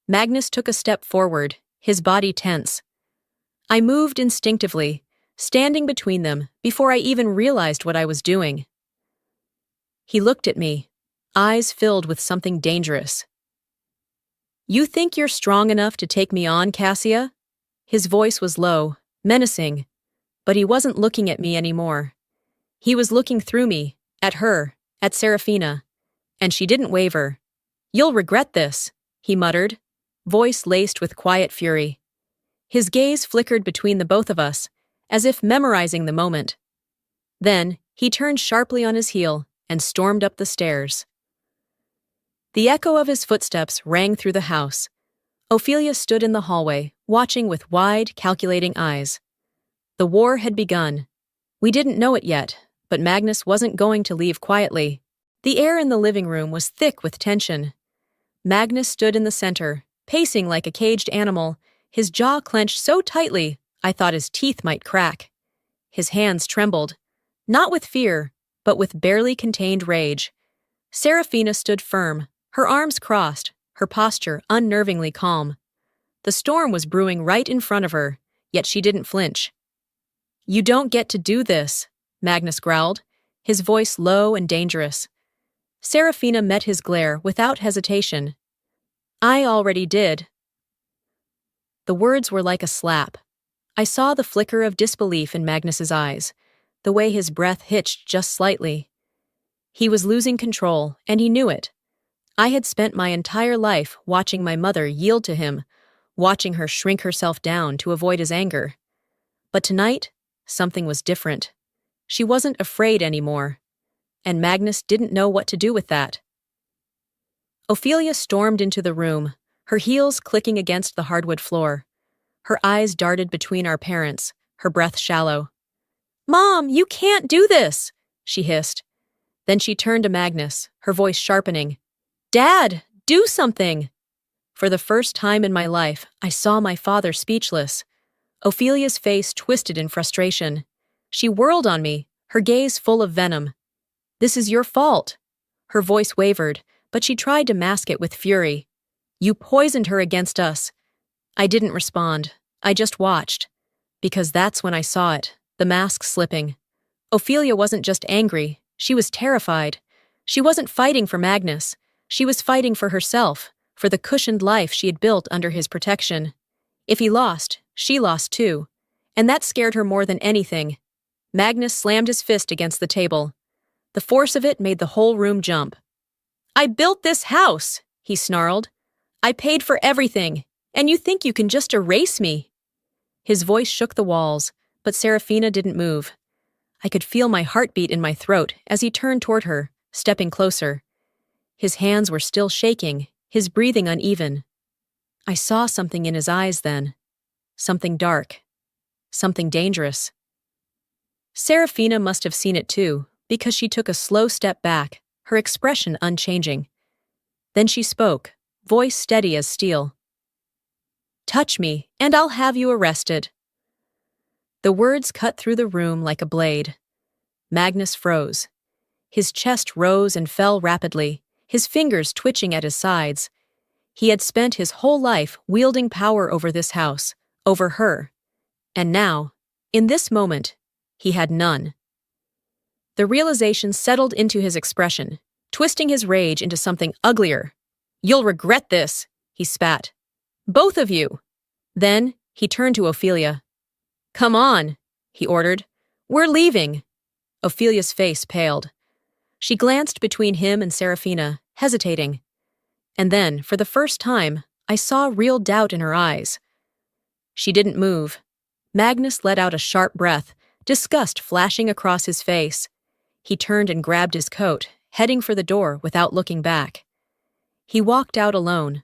Magnus took a step forward, his body tense. I moved instinctively, standing between them before I even realized what I was doing. He looked at me, eyes filled with something dangerous. "You think you're strong enough to take me on, Cassia?" His voice was low, menacing, but he wasn't looking at me anymore. He was looking through me, at her, at Serafina, and she didn't waver. "You'll regret this," he muttered, voice laced with quiet fury. His gaze flickered between the both of us, as if memorizing the moment. Then, he turned sharply on his heel and stormed up the stairs. The echo of his footsteps rang through the house. Ophelia stood in the hallway, watching with wide, calculating eyes. The war had begun. We didn't know it yet, but Magnus wasn't going to leave quietly. The air in the living room was thick with tension. Magnus stood in the center, pacing like a caged animal, his jaw clenched so tightly I thought his teeth might crack. His hands trembled, not with fear, but with barely contained rage. Serafina stood firm, her arms crossed, her posture unnervingly calm. The storm was brewing right in front of her, yet she didn't flinch. "You don't get to do this," Magnus growled, his voice low and dangerous. Serafina met his glare without hesitation. "I already did." The words were like a slap. I saw the flicker of disbelief in Magnus's eyes, the way his breath hitched just slightly. He was losing control, and he knew it. I had spent my entire life watching my mother yield to him, watching her shrink herself down to avoid his anger. But tonight, something was different. She wasn't afraid anymore, and Magnus didn't know what to do with that. Ophelia stormed into the room, her heels clicking against the hardwood floor. Her eyes darted between our parents, her breath shallow. "Mom, you can't do this!" she hissed. Then she turned to Magnus, her voice sharpening. "Dad, do something!" For the first time in my life, I saw my father speechless. Ophelia's face twisted in frustration. She whirled on me, her gaze full of venom. "This is your fault." Her voice wavered, but she tried to mask it with fury. "You poisoned her against us." I didn't respond. I just watched. Because that's when I saw it, the mask slipping. Ophelia wasn't just angry, she was terrified. She wasn't fighting for Magnus. She was fighting for herself, for the cushioned life she had built under his protection. If he lost, she lost too. And that scared her more than anything. Magnus slammed his fist against the table. The force of it made the whole room jump. "I built this house," he snarled. "I paid for everything, and you think you can just erase me?" His voice shook the walls, but Serafina didn't move. I could feel my heartbeat in my throat as he turned toward her, stepping closer. His hands were still shaking, his breathing uneven. I saw something in his eyes then. Something dark. Something dangerous. Serafina must have seen it too, because she took a slow step back, her expression unchanging. Then she spoke, voice steady as steel. "Touch me, and I'll have you arrested." The words cut through the room like a blade. Magnus froze. His chest rose and fell rapidly, his fingers twitching at his sides. He had spent his whole life wielding power over this house, over her. And now, in this moment, he had none. The realization settled into his expression, twisting his rage into something uglier. "You'll regret this," he spat. "Both of you." Then, he turned to Ophelia. "Come on," he ordered. "We're leaving." Ophelia's face paled. She glanced between him and Serafina, hesitating. And then, for the first time, I saw real doubt in her eyes. She didn't move. Magnus let out a sharp breath, disgust flashing across his face. He turned and grabbed his coat, heading for the door without looking back. He walked out alone.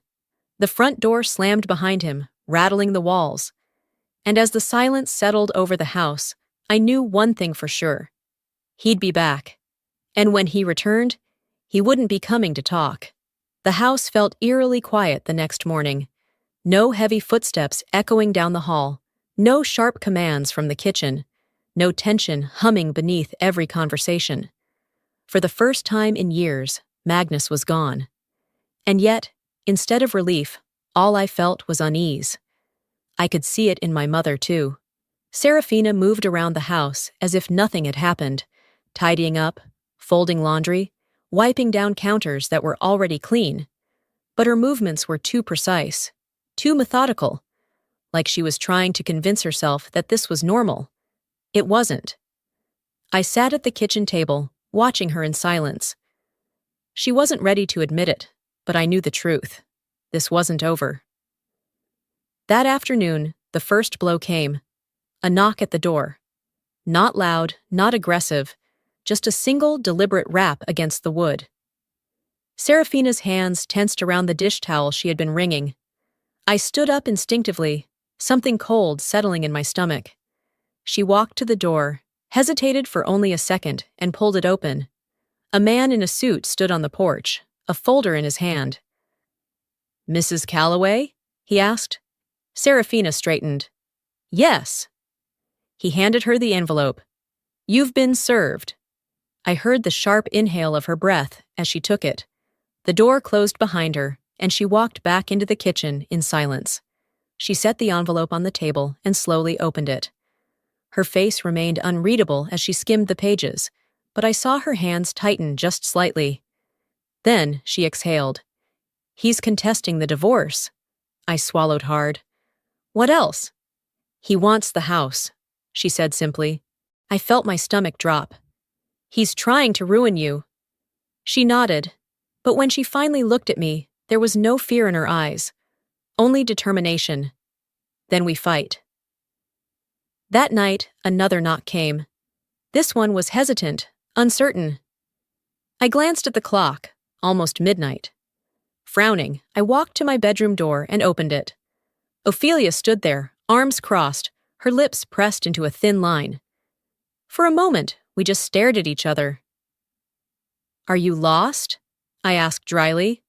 The front door slammed behind him, rattling the walls. And as the silence settled over the house, I knew one thing for sure. He'd be back. And when he returned, he wouldn't be coming to talk. The house felt eerily quiet the next morning. No heavy footsteps echoing down the hall, no sharp commands from the kitchen, no tension humming beneath every conversation. For the first time in years, Magnus was gone. And yet, instead of relief, all I felt was unease. I could see it in my mother, too. Serafina moved around the house as if nothing had happened, tidying up, folding laundry, wiping down counters that were already clean. But her movements were too precise, too methodical, like she was trying to convince herself that this was normal. It wasn't. I sat at the kitchen table, watching her in silence. She wasn't ready to admit it, but I knew the truth. This wasn't over. That afternoon, the first blow came. A knock at the door. Not loud, not aggressive, just a single deliberate rap against the wood. Serafina's hands tensed around the dish towel she had been wringing. I stood up instinctively, something cold settling in my stomach. She walked to the door, hesitated for only a second, and pulled it open. A man in a suit stood on the porch, a folder in his hand. "Mrs. Calloway?" he asked. Serafina straightened. "Yes." He handed her the envelope. "You've been served." I heard the sharp inhale of her breath as she took it. The door closed behind her, and she walked back into the kitchen in silence. She set the envelope on the table and slowly opened it. Her face remained unreadable as she skimmed the pages, but I saw her hands tighten just slightly. Then she exhaled. "He's contesting the divorce." I swallowed hard. "What else?" "He wants the house," she said simply. I felt my stomach drop. "He's trying to ruin you." She nodded, but when she finally looked at me, there was no fear in her eyes, only determination. Then we fight. That night, another knock came. This one was hesitant, uncertain. I glanced at the clock, almost midnight. Frowning, I walked to my bedroom door and opened it. Ophelia stood there, arms crossed, her lips pressed into a thin line. For a moment, we just stared at each other. "Are you lost?" I asked dryly.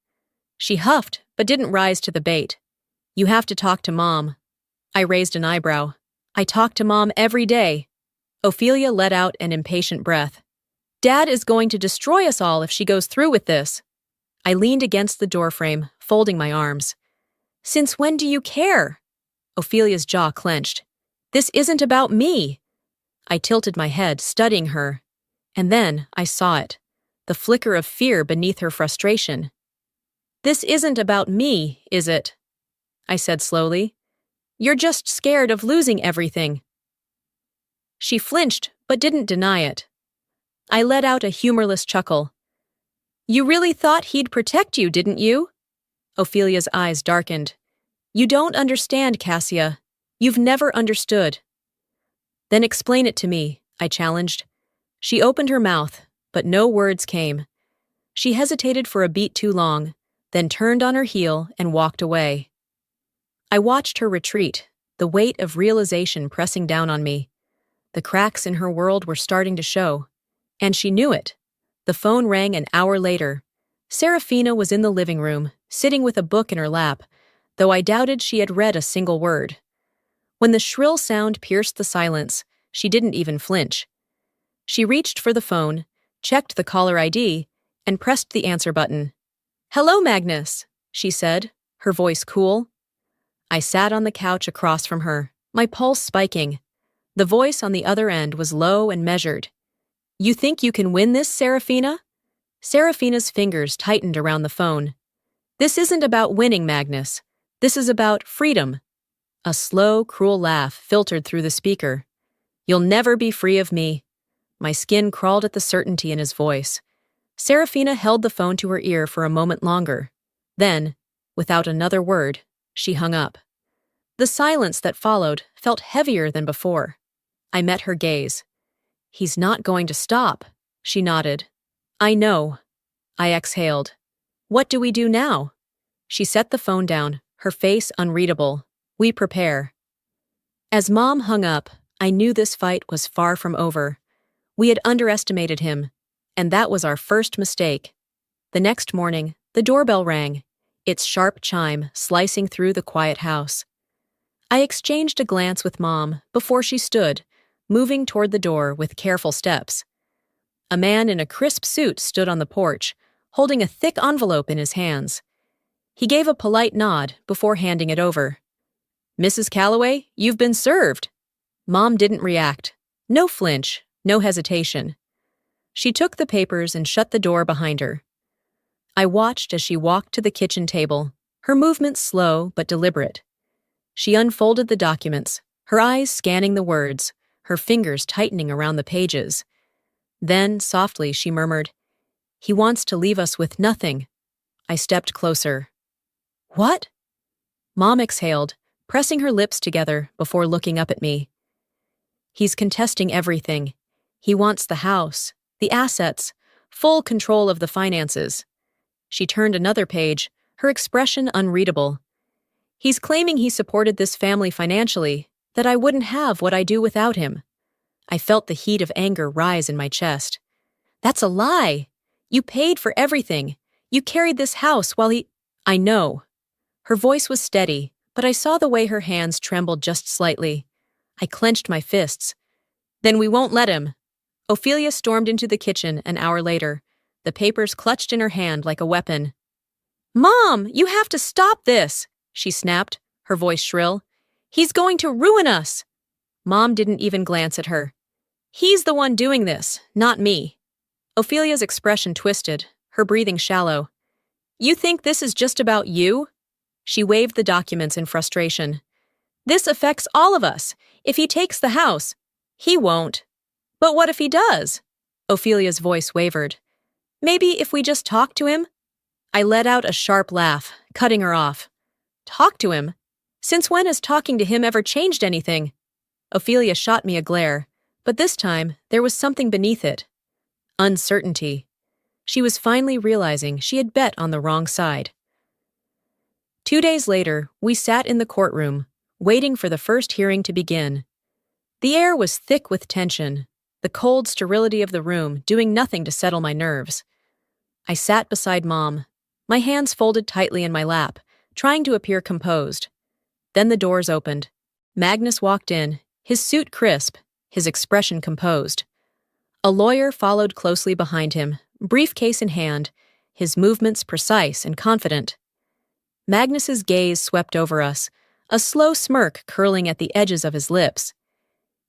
She huffed, but didn't rise to the bait. "You have to talk to Mom." I raised an eyebrow. "I talk to Mom every day." Ophelia let out an impatient breath. "Dad is going to destroy us all if she goes through with this." I leaned against the doorframe, folding my arms. "Since when do you care?" Ophelia's jaw clenched. "This isn't about me." I tilted my head, studying her. And then I saw it, the flicker of fear beneath her frustration. "This isn't about me, is it?" I said slowly. "You're just scared of losing everything." She flinched, but didn't deny it. I let out a humorless chuckle. "You really thought he'd protect you, didn't you?" Ophelia's eyes darkened. "You don't understand, Cassia. You've never understood." "Then explain it to me," I challenged. She opened her mouth, but no words came. She hesitated for a beat too long, then turned on her heel and walked away. I watched her retreat, the weight of realization pressing down on me. The cracks in her world were starting to show. And she knew it. The phone rang an hour later. Serafina was in the living room, sitting with a book in her lap, though I doubted she had read a single word. When the shrill sound pierced the silence, she didn't even flinch. She reached for the phone, checked the caller ID, and pressed the answer button. "Hello, Magnus," she said, her voice cool. I sat on the couch across from her, my pulse spiking. The voice on the other end was low and measured. "You think you can win this, Serafina?" Serafina's fingers tightened around the phone. "This isn't about winning, Magnus. This is about freedom." A slow, cruel laugh filtered through the speaker. "You'll never be free of me." My skin crawled at the certainty in his voice. Serafina held the phone to her ear for a moment longer. Then, without another word, she hung up. The silence that followed felt heavier than before. I met her gaze. "He's not going to stop," she nodded. "I know." I exhaled. "What do we do now?" She set the phone down, her face unreadable. "We prepare." As Mom hung up, I knew this fight was far from over. We had underestimated him, and that was our first mistake. The next morning, the doorbell rang, its sharp chime slicing through the quiet house. I exchanged a glance with Mom before she stood, moving toward the door with careful steps. A man in a crisp suit stood on the porch, holding a thick envelope in his hands. He gave a polite nod before handing it over. "Mrs. Calloway, you've been served." Mom didn't react. No flinch, no hesitation. She took the papers and shut the door behind her. I watched as she walked to the kitchen table, her movements slow but deliberate. She unfolded the documents, her eyes scanning the words, her fingers tightening around the pages. Then, softly, she murmured, "He wants to leave us with nothing." I stepped closer. "What?" Mom exhaled, pressing her lips together before looking up at me. "He's contesting everything. He wants the house, the assets, full control of the finances." She turned another page, her expression unreadable. "He's claiming he supported this family financially, that I wouldn't have what I do without him." I felt the heat of anger rise in my chest. "That's a lie. You paid for everything. You carried this house while he—" "I know." Her voice was steady, but I saw the way her hands trembled just slightly. I clenched my fists. "Then we won't let him." Ophelia stormed into the kitchen an hour later, the papers clutched in her hand like a weapon. "Mom, you have to stop this," she snapped, her voice shrill. "He's going to ruin us." Mom didn't even glance at her. "He's the one doing this, not me." Ophelia's expression twisted, her breathing shallow. "You think this is just about you?" She waved the documents in frustration. "This affects all of us. If he takes the house, he won't." "But what if he does?" Ophelia's voice wavered. Maybe if we just talk to him? I let out a sharp laugh, cutting her off. Talk to him? Since when has talking to him ever changed anything? Ophelia shot me a glare, but this time there was something beneath it. Uncertainty. She was finally realizing she had bet on the wrong side. 2 days later, we sat in the courtroom, waiting for the first hearing to begin. The air was thick with tension, the cold sterility of the room doing nothing to settle my nerves. I sat beside Mom, my hands folded tightly in my lap, trying to appear composed. Then the doors opened. Magnus walked in, his suit crisp, his expression composed. A lawyer followed closely behind him, briefcase in hand, his movements precise and confident. Magnus's gaze swept over us, a slow smirk curling at the edges of his lips.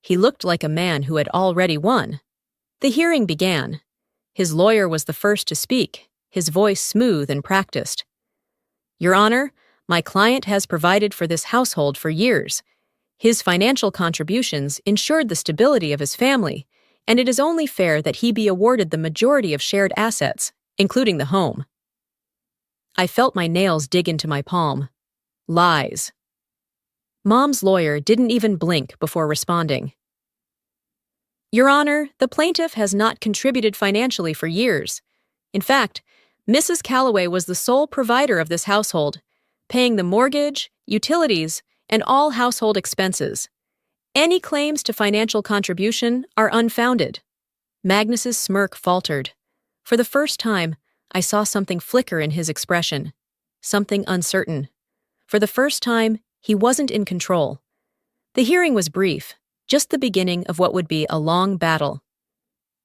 He looked like a man who had already won. The hearing began. His lawyer was the first to speak, his voice smooth and practiced. Your Honor, my client has provided for this household for years. His financial contributions ensured the stability of his family, and it is only fair that he be awarded the majority of shared assets, including the home. I felt my nails dig into my palm. Lies. Mom's lawyer didn't even blink before responding. Your Honor, the plaintiff has not contributed financially for years. In fact, Mrs. Calloway was the sole provider of this household, paying the mortgage, utilities, and all household expenses. Any claims to financial contribution are unfounded. Magnus's smirk faltered. For the first time, I saw something flicker in his expression, something uncertain. For the first time, he wasn't in control. The hearing was brief, just the beginning of what would be a long battle.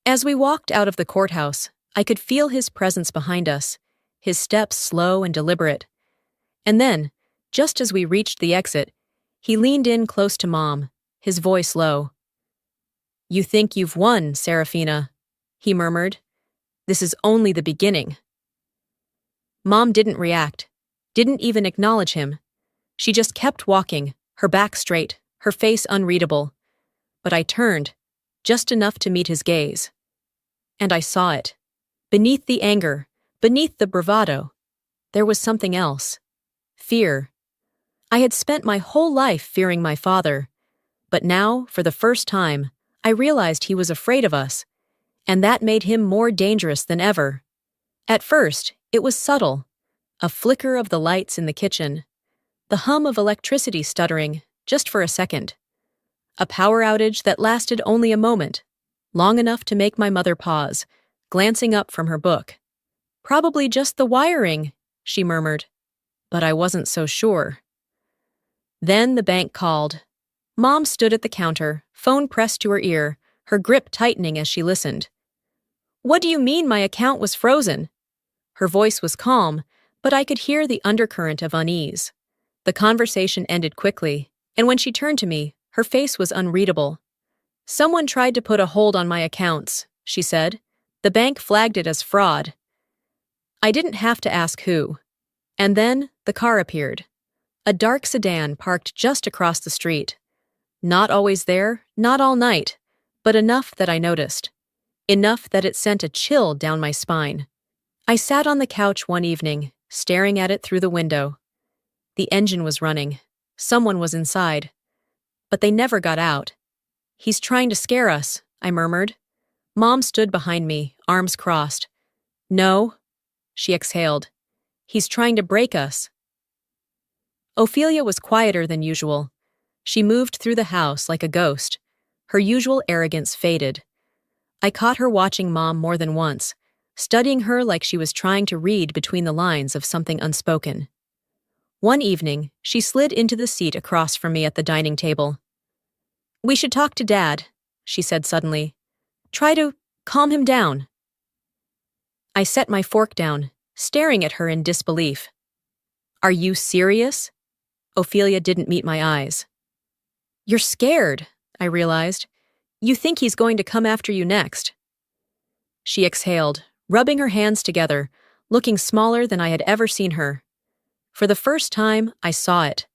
As we walked out of the courthouse, I could feel his presence behind us, his steps slow and deliberate. And then, just as we reached the exit, he leaned in close to Mom, his voice low. You think you've won, Serafina, he murmured. This is only the beginning. Mom didn't react, didn't even acknowledge him. She just kept walking, her back straight, her face unreadable. But I turned, just enough to meet his gaze. And I saw it. Beneath the anger, beneath the bravado, there was something else. Fear. I had spent my whole life fearing my father, but now, for the first time, I realized he was afraid of us, and that made him more dangerous than ever. At first, it was subtle, a flicker of the lights in the kitchen, the hum of electricity stuttering, just for a second. A power outage that lasted only a moment, long enough to make my mother pause, glancing up from her book. Probably just the wiring, she murmured, but I wasn't so sure. Then the bank called. Mom stood at the counter, phone pressed to her ear, her grip tightening as she listened. What do you mean my account was frozen? Her voice was calm, but I could hear the undercurrent of unease. The conversation ended quickly, and when she turned to me, her face was unreadable. Someone tried to put a hold on my accounts, she said. The bank flagged it as fraud. I didn't have to ask who. And then the car appeared. A dark sedan parked just across the street. Not always there, not all night, but enough that I noticed. Enough that it sent a chill down my spine. I sat on the couch one evening, staring at it through the window. The engine was running. Someone was inside. But they never got out. He's trying to scare us, I murmured. Mom stood behind me, arms crossed. No, she exhaled. He's trying to break us. Ophelia was quieter than usual. She moved through the house like a ghost. Her usual arrogance faded. I caught her watching Mom more than once, studying her like she was trying to read between the lines of something unspoken. One evening, she slid into the seat across from me at the dining table. We should talk to Dad, she said suddenly. Try to calm him down. I set my fork down, staring at her in disbelief. Are you serious? Ophelia didn't meet my eyes. You're scared, I realized. You think he's going to come after you next. She exhaled, rubbing her hands together, looking smaller than I had ever seen her. For the first time, I saw it.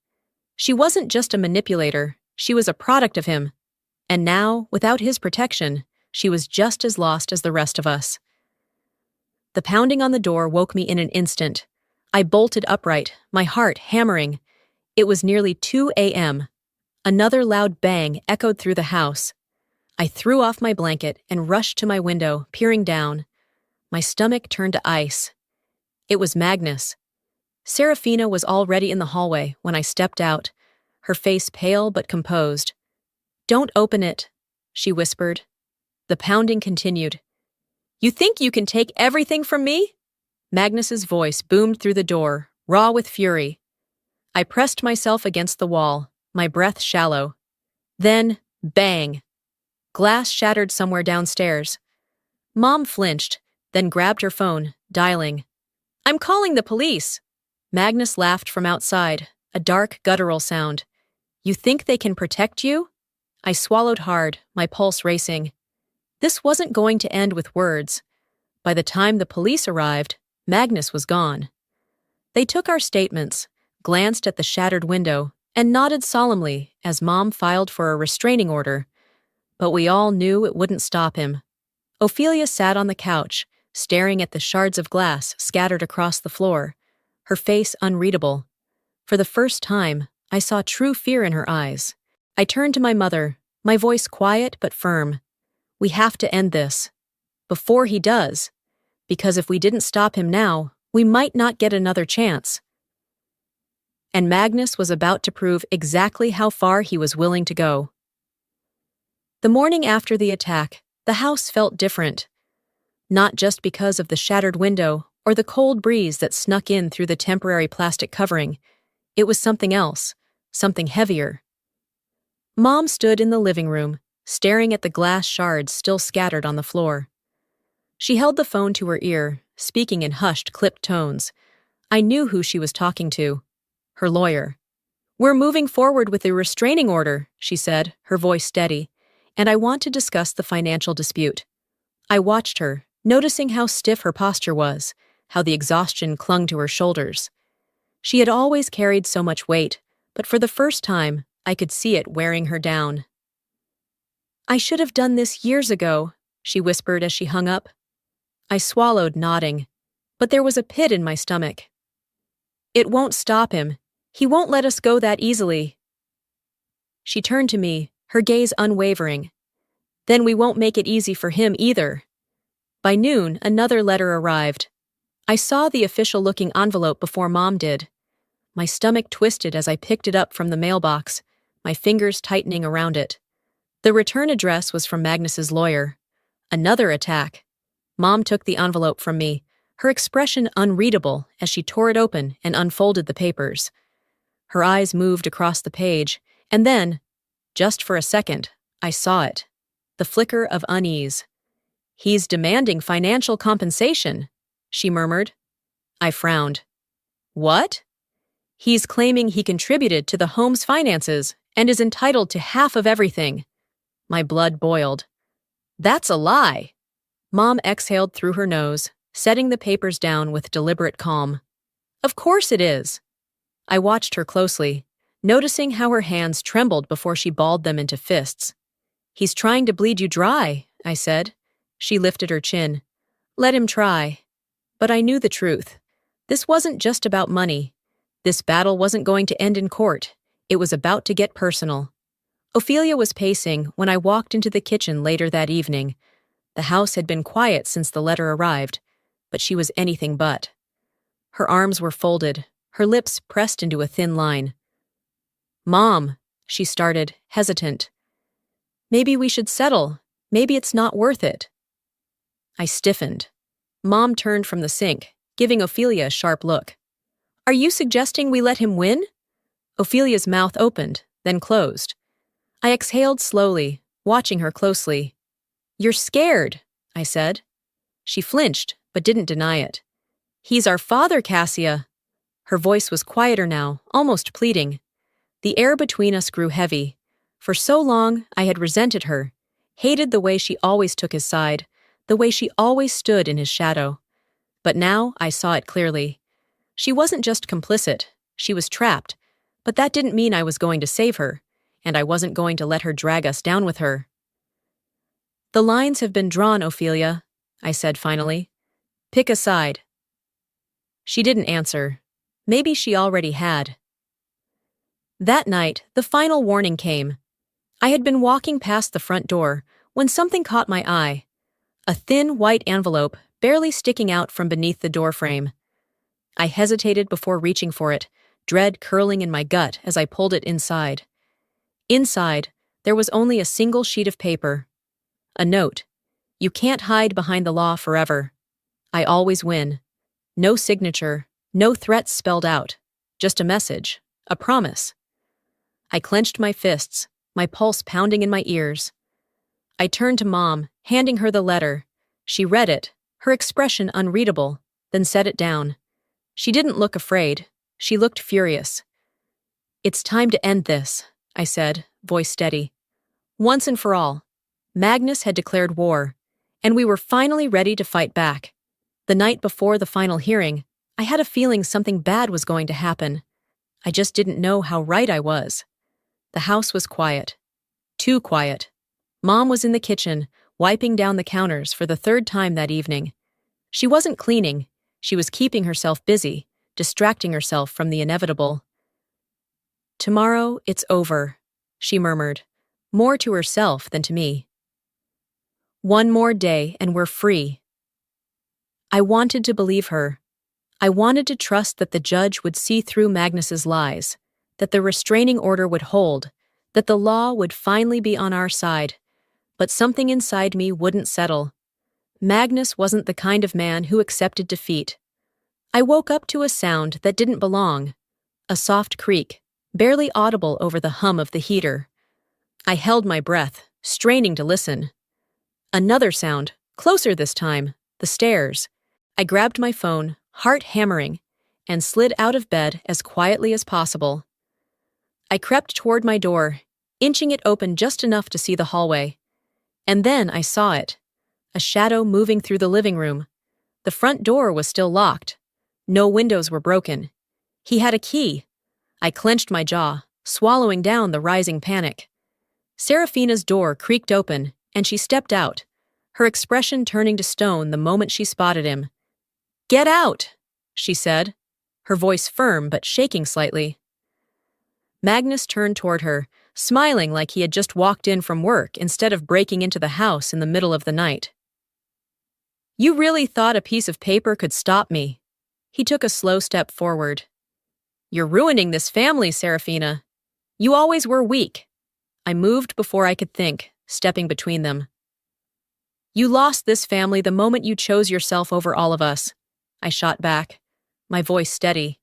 She wasn't just a manipulator, she was a product of him. And now, without his protection, she was just as lost as the rest of us. The pounding on the door woke me in an instant. I bolted upright, my heart hammering. It was nearly 2 a.m. Another loud bang echoed through the house. I threw off my blanket and rushed to my window, peering down. My stomach turned to ice. It was Magnus. Serafina was already in the hallway when I stepped out, her face pale but composed. "Don't open it," she whispered. The pounding continued. "You think you can take everything from me?" Magnus's voice boomed through the door, raw with fury. I pressed myself against the wall, my breath shallow. Then, bang! Glass shattered somewhere downstairs. Mom flinched, then grabbed her phone, dialing. "I'm calling the police!" Magnus laughed from outside, a dark, guttural sound. "You think they can protect you?" I swallowed hard, my pulse racing. This wasn't going to end with words. By the time the police arrived, Magnus was gone. They took our statements, glanced at the shattered window, and nodded solemnly as Mom filed for a restraining order. But we all knew it wouldn't stop him. Ophelia sat on the couch, staring at the shards of glass scattered across the floor, her face unreadable. For the first time, I saw true fear in her eyes. I turned to my mother, my voice quiet but firm. "We have to end this. Before he does. Because if we didn't stop him now, we might not get another chance." And Magnus was about to prove exactly how far he was willing to go. The morning after the attack, the house felt different. Not just because of the shattered window or the cold breeze that snuck in through the temporary plastic covering. It was something else, something heavier. Mom stood in the living room, staring at the glass shards still scattered on the floor. She held the phone to her ear, speaking in hushed, clipped tones. I knew who she was talking to. Her lawyer. "We're moving forward with the restraining order," she said, her voice steady, "and I want to discuss the financial dispute." I watched her, noticing how stiff her posture was, how the exhaustion clung to her shoulders. She had always carried so much weight, but for the first time, I could see it wearing her down. "I should have done this years ago," she whispered as she hung up. I swallowed, nodding, but there was a pit in my stomach. "It won't stop him. He won't let us go that easily." She turned to me, her gaze unwavering. "Then we won't make it easy for him either." By noon, another letter arrived. I saw the official-looking envelope before Mom did. My stomach twisted as I picked it up from the mailbox, my fingers tightening around it. The return address was from Magnus's lawyer. Another attack. Mom took the envelope from me, her expression unreadable as she tore it open and unfolded the papers. Her eyes moved across the page, and then, just for a second, I saw it. The flicker of unease. "He's demanding financial compensation," she murmured. I frowned. "What?" "He's claiming he contributed to the home's finances and is entitled to half of everything." My blood boiled. "That's a lie." Mom exhaled through her nose, setting the papers down with deliberate calm. "Of course it is." I watched her closely, noticing how her hands trembled before she balled them into fists. "He's trying to bleed you dry," I said. She lifted her chin. "Let him try." But I knew the truth. This wasn't just about money. This battle wasn't going to end in court. It was about to get personal. Ophelia was pacing when I walked into the kitchen later that evening. The house had been quiet since the letter arrived, but she was anything but. Her arms were folded, her lips pressed into a thin line. "Mom," she started, hesitant. "Maybe we should settle. Maybe it's not worth it." I stiffened. Mom turned from the sink, giving Ophelia a sharp look. "Are you suggesting we let him win?" Ophelia's mouth opened, then closed. I exhaled slowly, watching her closely. "You're scared," I said. She flinched, but didn't deny it. "He's our father, Cassia." Her voice was quieter now, almost pleading. The air between us grew heavy. For so long, I had resented her, hated the way she always took his side, the way she always stood in his shadow. But now I saw it clearly. She wasn't just complicit, she was trapped, but that didn't mean I was going to save her, and I wasn't going to let her drag us down with her. "The lines have been drawn, Ophelia," I said finally. Pick a side. She didn't answer. Maybe she already had. That night, the final warning came. I had been walking past the front door when something caught my eye. A thin white envelope barely sticking out from beneath the doorframe. I hesitated before reaching for it, dread curling in my gut as I pulled it inside. Inside, there was only a single sheet of paper. A note. You can't hide behind the law forever. I always win. No signature, no threats spelled out. Just a message, a promise. I clenched my fists, my pulse pounding in my ears. I turned to Mom, handing her the letter. She read it, her expression unreadable, then set it down. She didn't look afraid. She looked furious. It's time to end this, I said, voice steady. Once and for all. Magnus had declared war, and we were finally ready to fight back. The night before the final hearing, I had a feeling something bad was going to happen. I just didn't know how right I was. The house was quiet. Too quiet. Mom was in the kitchen, wiping down the counters for the third time that evening. She wasn't cleaning. She was keeping herself busy, distracting herself from the inevitable. Tomorrow, it's over, she murmured, more to herself than to me. One more day and we're free. I wanted to believe her. I wanted to trust that the judge would see through Magnus's lies, that the restraining order would hold, that the law would finally be on our side. But something inside me wouldn't settle. Magnus wasn't the kind of man who accepted defeat. I woke up to a sound that didn't belong. A soft creak, barely audible over the hum of the heater. I held my breath, straining to listen. Another sound, closer this time, the stairs. I grabbed my phone, heart hammering, and slid out of bed as quietly as possible. I crept toward my door, inching it open just enough to see the hallway. And then I saw it. A shadow moving through the living room. The front door was still locked. No windows were broken. He had a key. I clenched my jaw, swallowing down the rising panic. Serafina's door creaked open, and she stepped out, her expression turning to stone the moment she spotted him. "Get out!" she said, her voice firm but shaking slightly. Magnus turned toward her, smiling like he had just walked in from work instead of breaking into the house in the middle of the night. "You really thought a piece of paper could stop me?" He took a slow step forward. "You're ruining this family, Serafina. You always were weak." I moved before I could think, stepping between them. "You lost this family the moment you chose yourself over all of us," I shot back, my voice steady.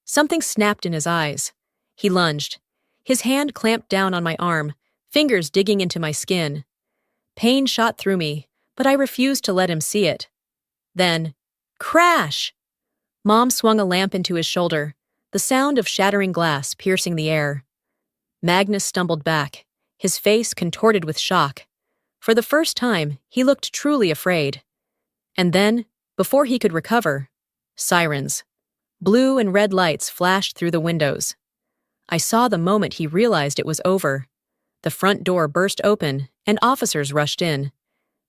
Something snapped in his eyes. He lunged. His hand clamped down on my arm, fingers digging into my skin. Pain shot through me, but I refused to let him see it. Then, crash! Mom swung a lamp into his shoulder, the sound of shattering glass piercing the air. Magnus stumbled back, his face contorted with shock. For the first time, he looked truly afraid. And then, before he could recover, sirens. Blue and red lights flashed through the windows. I saw the moment he realized it was over. The front door burst open, and officers rushed in.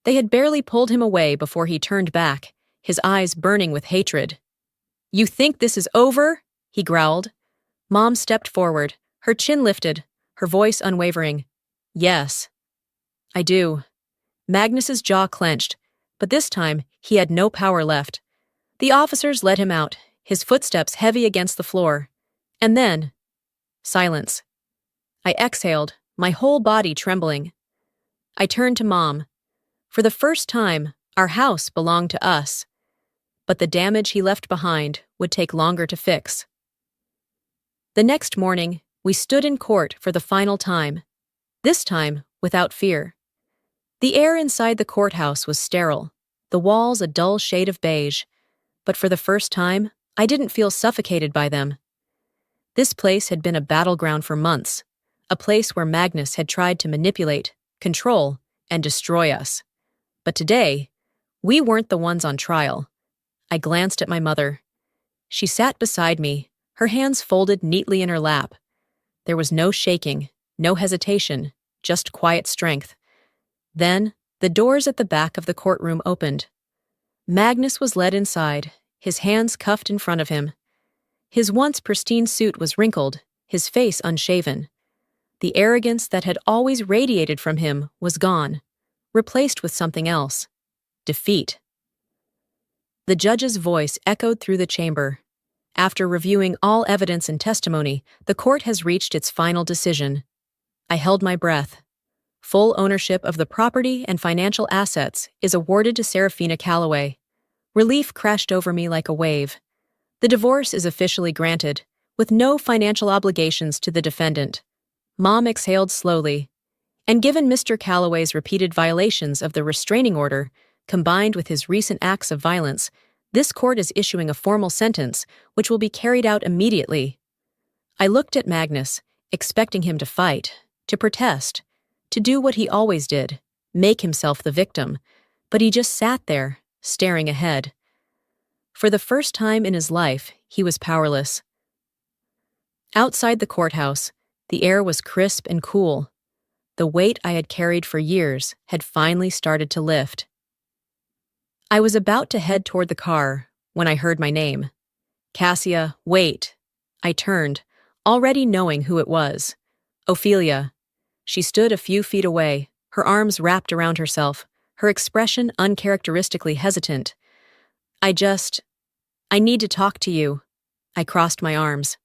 They had barely pulled him away before he turned back, his eyes burning with hatred. "You think this is over?" he growled. Mom stepped forward, her chin lifted, her voice unwavering. "Yes, I do." Magnus's jaw clenched, but this time he had no power left. The officers led him out, his footsteps heavy against the floor. And then, silence. I exhaled, my whole body trembling. I turned to Mom. For the first time, our house belonged to us. But the damage he left behind would take longer to fix. The next morning, we stood in court for the final time, this time without fear. The air inside the courthouse was sterile, the walls a dull shade of beige, but for the first time, I didn't feel suffocated by them. This place had been a battleground for months, a place where Magnus had tried to manipulate, control, and destroy us. But today, we weren't the ones on trial. I glanced at my mother. She sat beside me, her hands folded neatly in her lap. There was no shaking, no hesitation, just quiet strength. Then, the doors at the back of the courtroom opened. Magnus was led inside, his hands cuffed in front of him. His once pristine suit was wrinkled, his face unshaven. The arrogance that had always radiated from him was gone, replaced with something else: defeat. The judge's voice echoed through the chamber. After reviewing all evidence and testimony, the court has reached its final decision. I held my breath. Full ownership of the property and financial assets is awarded to Serafina Calloway. Relief crashed over me like a wave. The divorce is officially granted, with no financial obligations to the defendant. Mom exhaled slowly. And given Mr. Calloway's repeated violations of the restraining order, combined with his recent acts of violence, this court is issuing a formal sentence which will be carried out immediately. I looked at Magnus, expecting him to fight, to protest, to do what he always did, make himself the victim, but he just sat there, staring ahead. For the first time in his life, he was powerless. Outside the courthouse, the air was crisp and cool. The weight I had carried for years had finally started to lift. I was about to head toward the car when I heard my name. Cassia, wait. I turned, already knowing who it was. Ophelia. She stood a few feet away, her arms wrapped around herself, her expression uncharacteristically hesitant. I need to talk to you. I crossed my arms.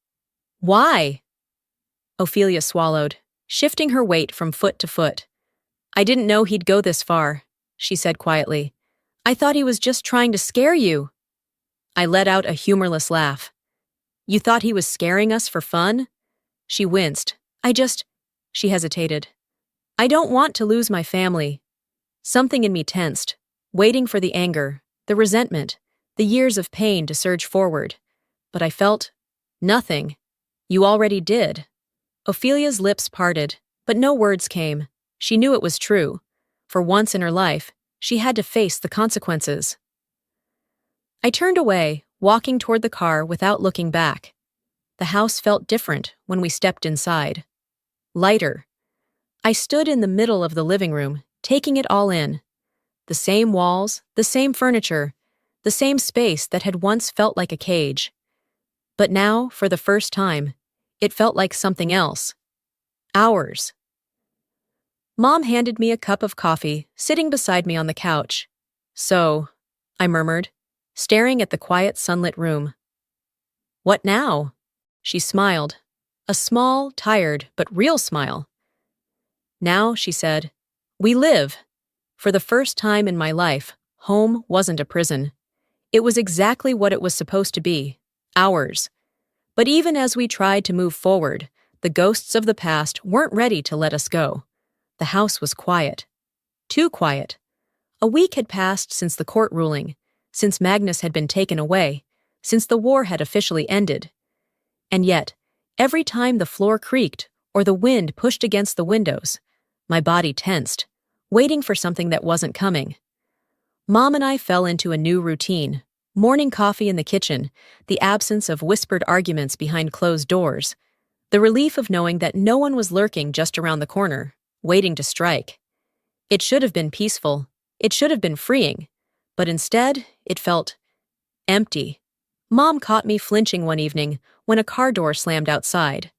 Why? Ophelia swallowed, shifting her weight from foot to foot. I didn't know he'd go this far, she said quietly. I thought he was just trying to scare you. I let out a humorless laugh. You thought he was scaring us for fun? She winced. She hesitated. I don't want to lose my family. Something in me tensed, waiting for the anger, the resentment, the years of pain to surge forward. But I felt nothing. You already did. Ophelia's lips parted, but no words came. She knew it was true. For once in her life, she had to face the consequences. I turned away, walking toward the car without looking back. The house felt different when we stepped inside. Lighter. I stood in the middle of the living room, taking it all in. The same walls, the same furniture, the same space that had once felt like a cage. But now, for the first time, it felt like something else. Ours. Mom handed me a cup of coffee, sitting beside me on the couch. So, I murmured, staring at the quiet sunlit room. What now? She smiled. A small, tired, but real smile. Now, she said, we live. For the first time in my life, home wasn't a prison. It was exactly what it was supposed to be, ours. But even as we tried to move forward, the ghosts of the past weren't ready to let us go. The house was quiet. Too quiet. A week had passed since the court ruling, since Magnus had been taken away, since the war had officially ended. And yet, every time the floor creaked or the wind pushed against the windows, my body tensed, waiting for something that wasn't coming. Mom and I fell into a new routine: morning coffee in the kitchen, the absence of whispered arguments behind closed doors, the relief of knowing that no one was lurking just around the corner, waiting to strike. It should have been peaceful. It should have been freeing. But instead, it felt empty. Mom caught me flinching one evening when a car door slammed outside.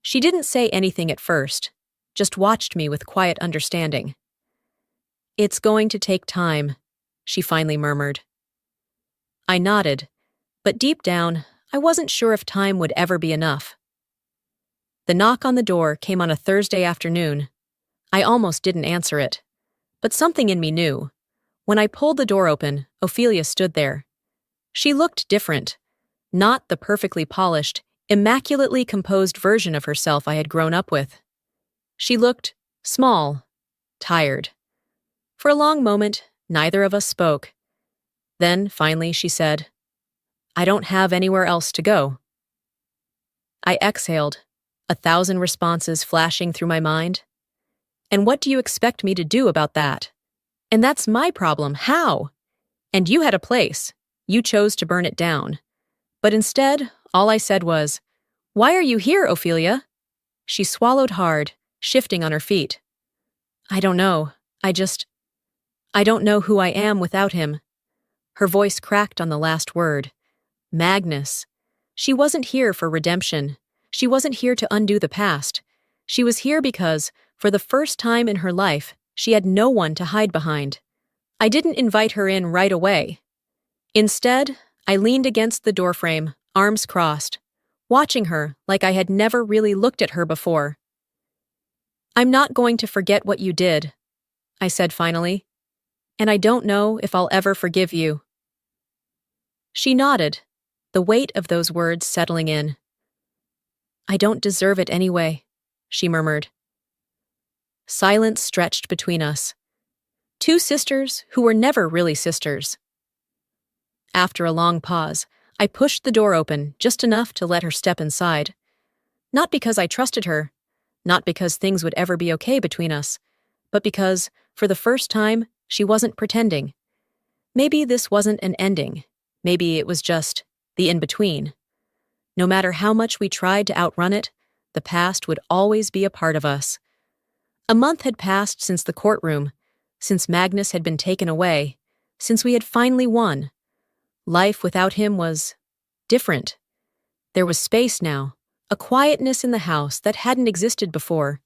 She didn't say anything at first, just watched me with quiet understanding. It's going to take time, she finally murmured. I nodded, but deep down, I wasn't sure if time would ever be enough. The knock on the door came on a Thursday afternoon. I almost didn't answer it, but something in me knew. When I pulled the door open, Ophelia stood there. She looked different, not the perfectly polished, immaculately composed version of herself I had grown up with. She looked small, tired. For a long moment, neither of us spoke. Then, finally, she said, I don't have anywhere else to go. I exhaled, 1,000 responses flashing through my mind. And what do you expect me to do about that? And that's my problem. How? And you had a place. You chose to burn it down. But instead, all I said was, Why are you here, Ophelia? She swallowed hard, shifting on her feet. I don't know. I don't know who I am without him. Her voice cracked on the last word. Magnus. She wasn't here for redemption. She wasn't here to undo the past. She was here because, for the first time in her life, she had no one to hide behind. I didn't invite her in right away. Instead, I leaned against the doorframe, arms crossed, watching her like I had never really looked at her before. I'm not going to forget what you did, I said finally, and I don't know if I'll ever forgive you. She nodded, the weight of those words settling in. I don't deserve it anyway, she murmured. Silence stretched between us. Two sisters who were never really sisters. After a long pause, I pushed the door open just enough to let her step inside. Not because I trusted her, not because things would ever be okay between us, but because, for the first time, she wasn't pretending. Maybe this wasn't an ending. Maybe it was just the in-between. No matter how much we tried to outrun it, the past would always be a part of us. A month had passed since the courtroom, since Magnus had been taken away, since we had finally won. Life without him was different. There was space now, a quietness in the house that hadn't existed before.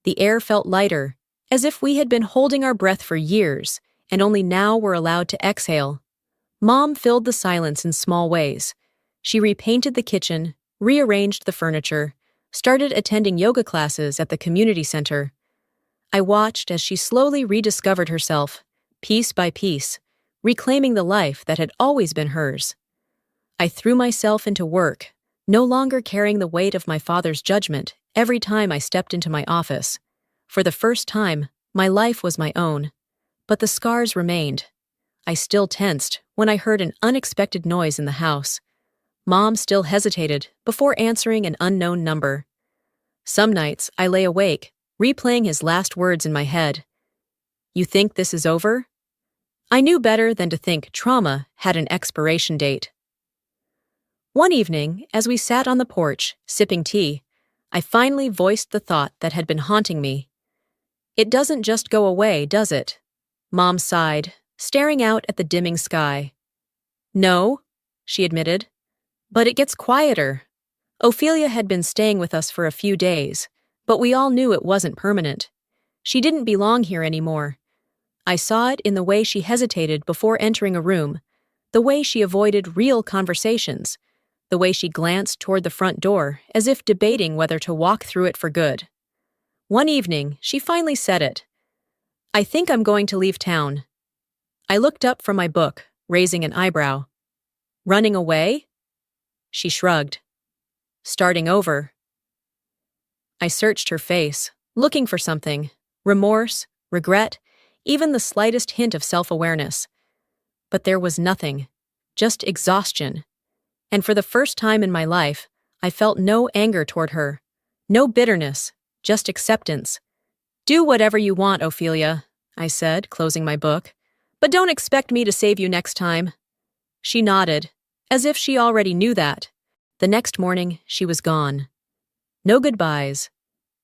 The air felt lighter, as if we had been holding our breath for years, and only now were allowed to exhale. Mom filled the silence in small ways. She repainted the kitchen, rearranged the furniture, started attending yoga classes at the community center. I watched as she slowly rediscovered herself, piece by piece, reclaiming the life that had always been hers. I threw myself into work, no longer carrying the weight of my father's judgment every time I stepped into my office. For the first time, my life was my own. But the scars remained. I still tensed when I heard an unexpected noise in the house. Mom still hesitated before answering an unknown number. Some nights I lay awake, replaying his last words in my head. You think this is over? I knew better than to think trauma had an expiration date. One evening, as we sat on the porch, sipping tea, I finally voiced the thought that had been haunting me. It doesn't just go away, does it? Mom sighed, staring out at the dimming sky. No, she admitted, but it gets quieter. Ophelia had been staying with us for a few days, but we all knew it wasn't permanent. She didn't belong here anymore. I saw it in the way she hesitated before entering a room, the way she avoided real conversations, the way she glanced toward the front door as if debating whether to walk through it for good. One evening, she finally said it. I think I'm going to leave town. I looked up from my book, raising an eyebrow. Running away? She shrugged. Starting over. I searched her face, looking for something. Remorse, regret, even the slightest hint of self-awareness. But there was nothing, just exhaustion. And for the first time in my life, I felt no anger toward her. No bitterness, just acceptance. Do whatever you want, Ophelia, I said, closing my book. But don't expect me to save you next time. She nodded, as if she already knew that. The next morning, she was gone. No goodbyes,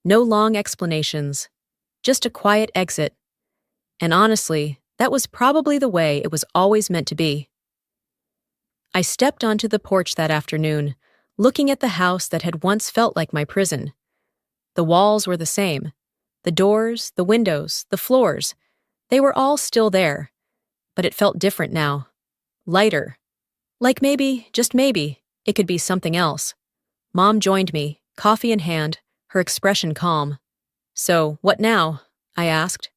no long explanations, just a quiet exit. And honestly, that was probably the way it was always meant to be. I stepped onto the porch that afternoon, looking at the house that had once felt like my prison. The walls were the same. The doors, the windows, the floors, they were all still there. But it felt different now. Lighter. Like maybe, just maybe, it could be something else. Mom joined me, coffee in hand, her expression calm. So, what now? I asked.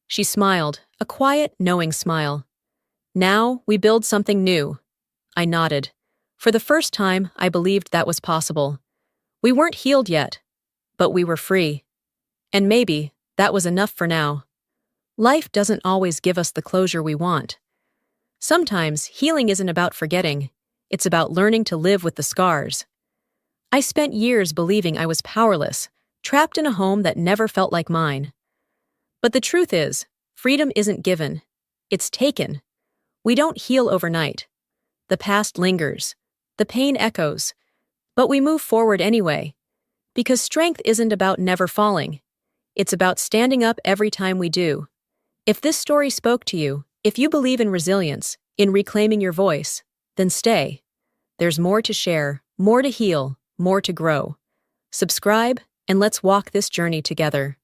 She smiled, a quiet, knowing smile. Now we build something new. I nodded. For the first time, I believed that was possible. We weren't healed yet, but we were free. And maybe that was enough for now. Life doesn't always give us the closure we want. Sometimes healing isn't about forgetting. It's about learning to live with the scars. I spent years believing I was powerless, trapped in a home that never felt like mine. But the truth is, freedom isn't given. It's taken. We don't heal overnight. The past lingers. The pain echoes. But we move forward anyway. Because strength isn't about never falling. It's about standing up every time we do. If this story spoke to you, if you believe in resilience, in reclaiming your voice, then stay. There's more to share, more to heal, more to grow. Subscribe, and let's walk this journey together.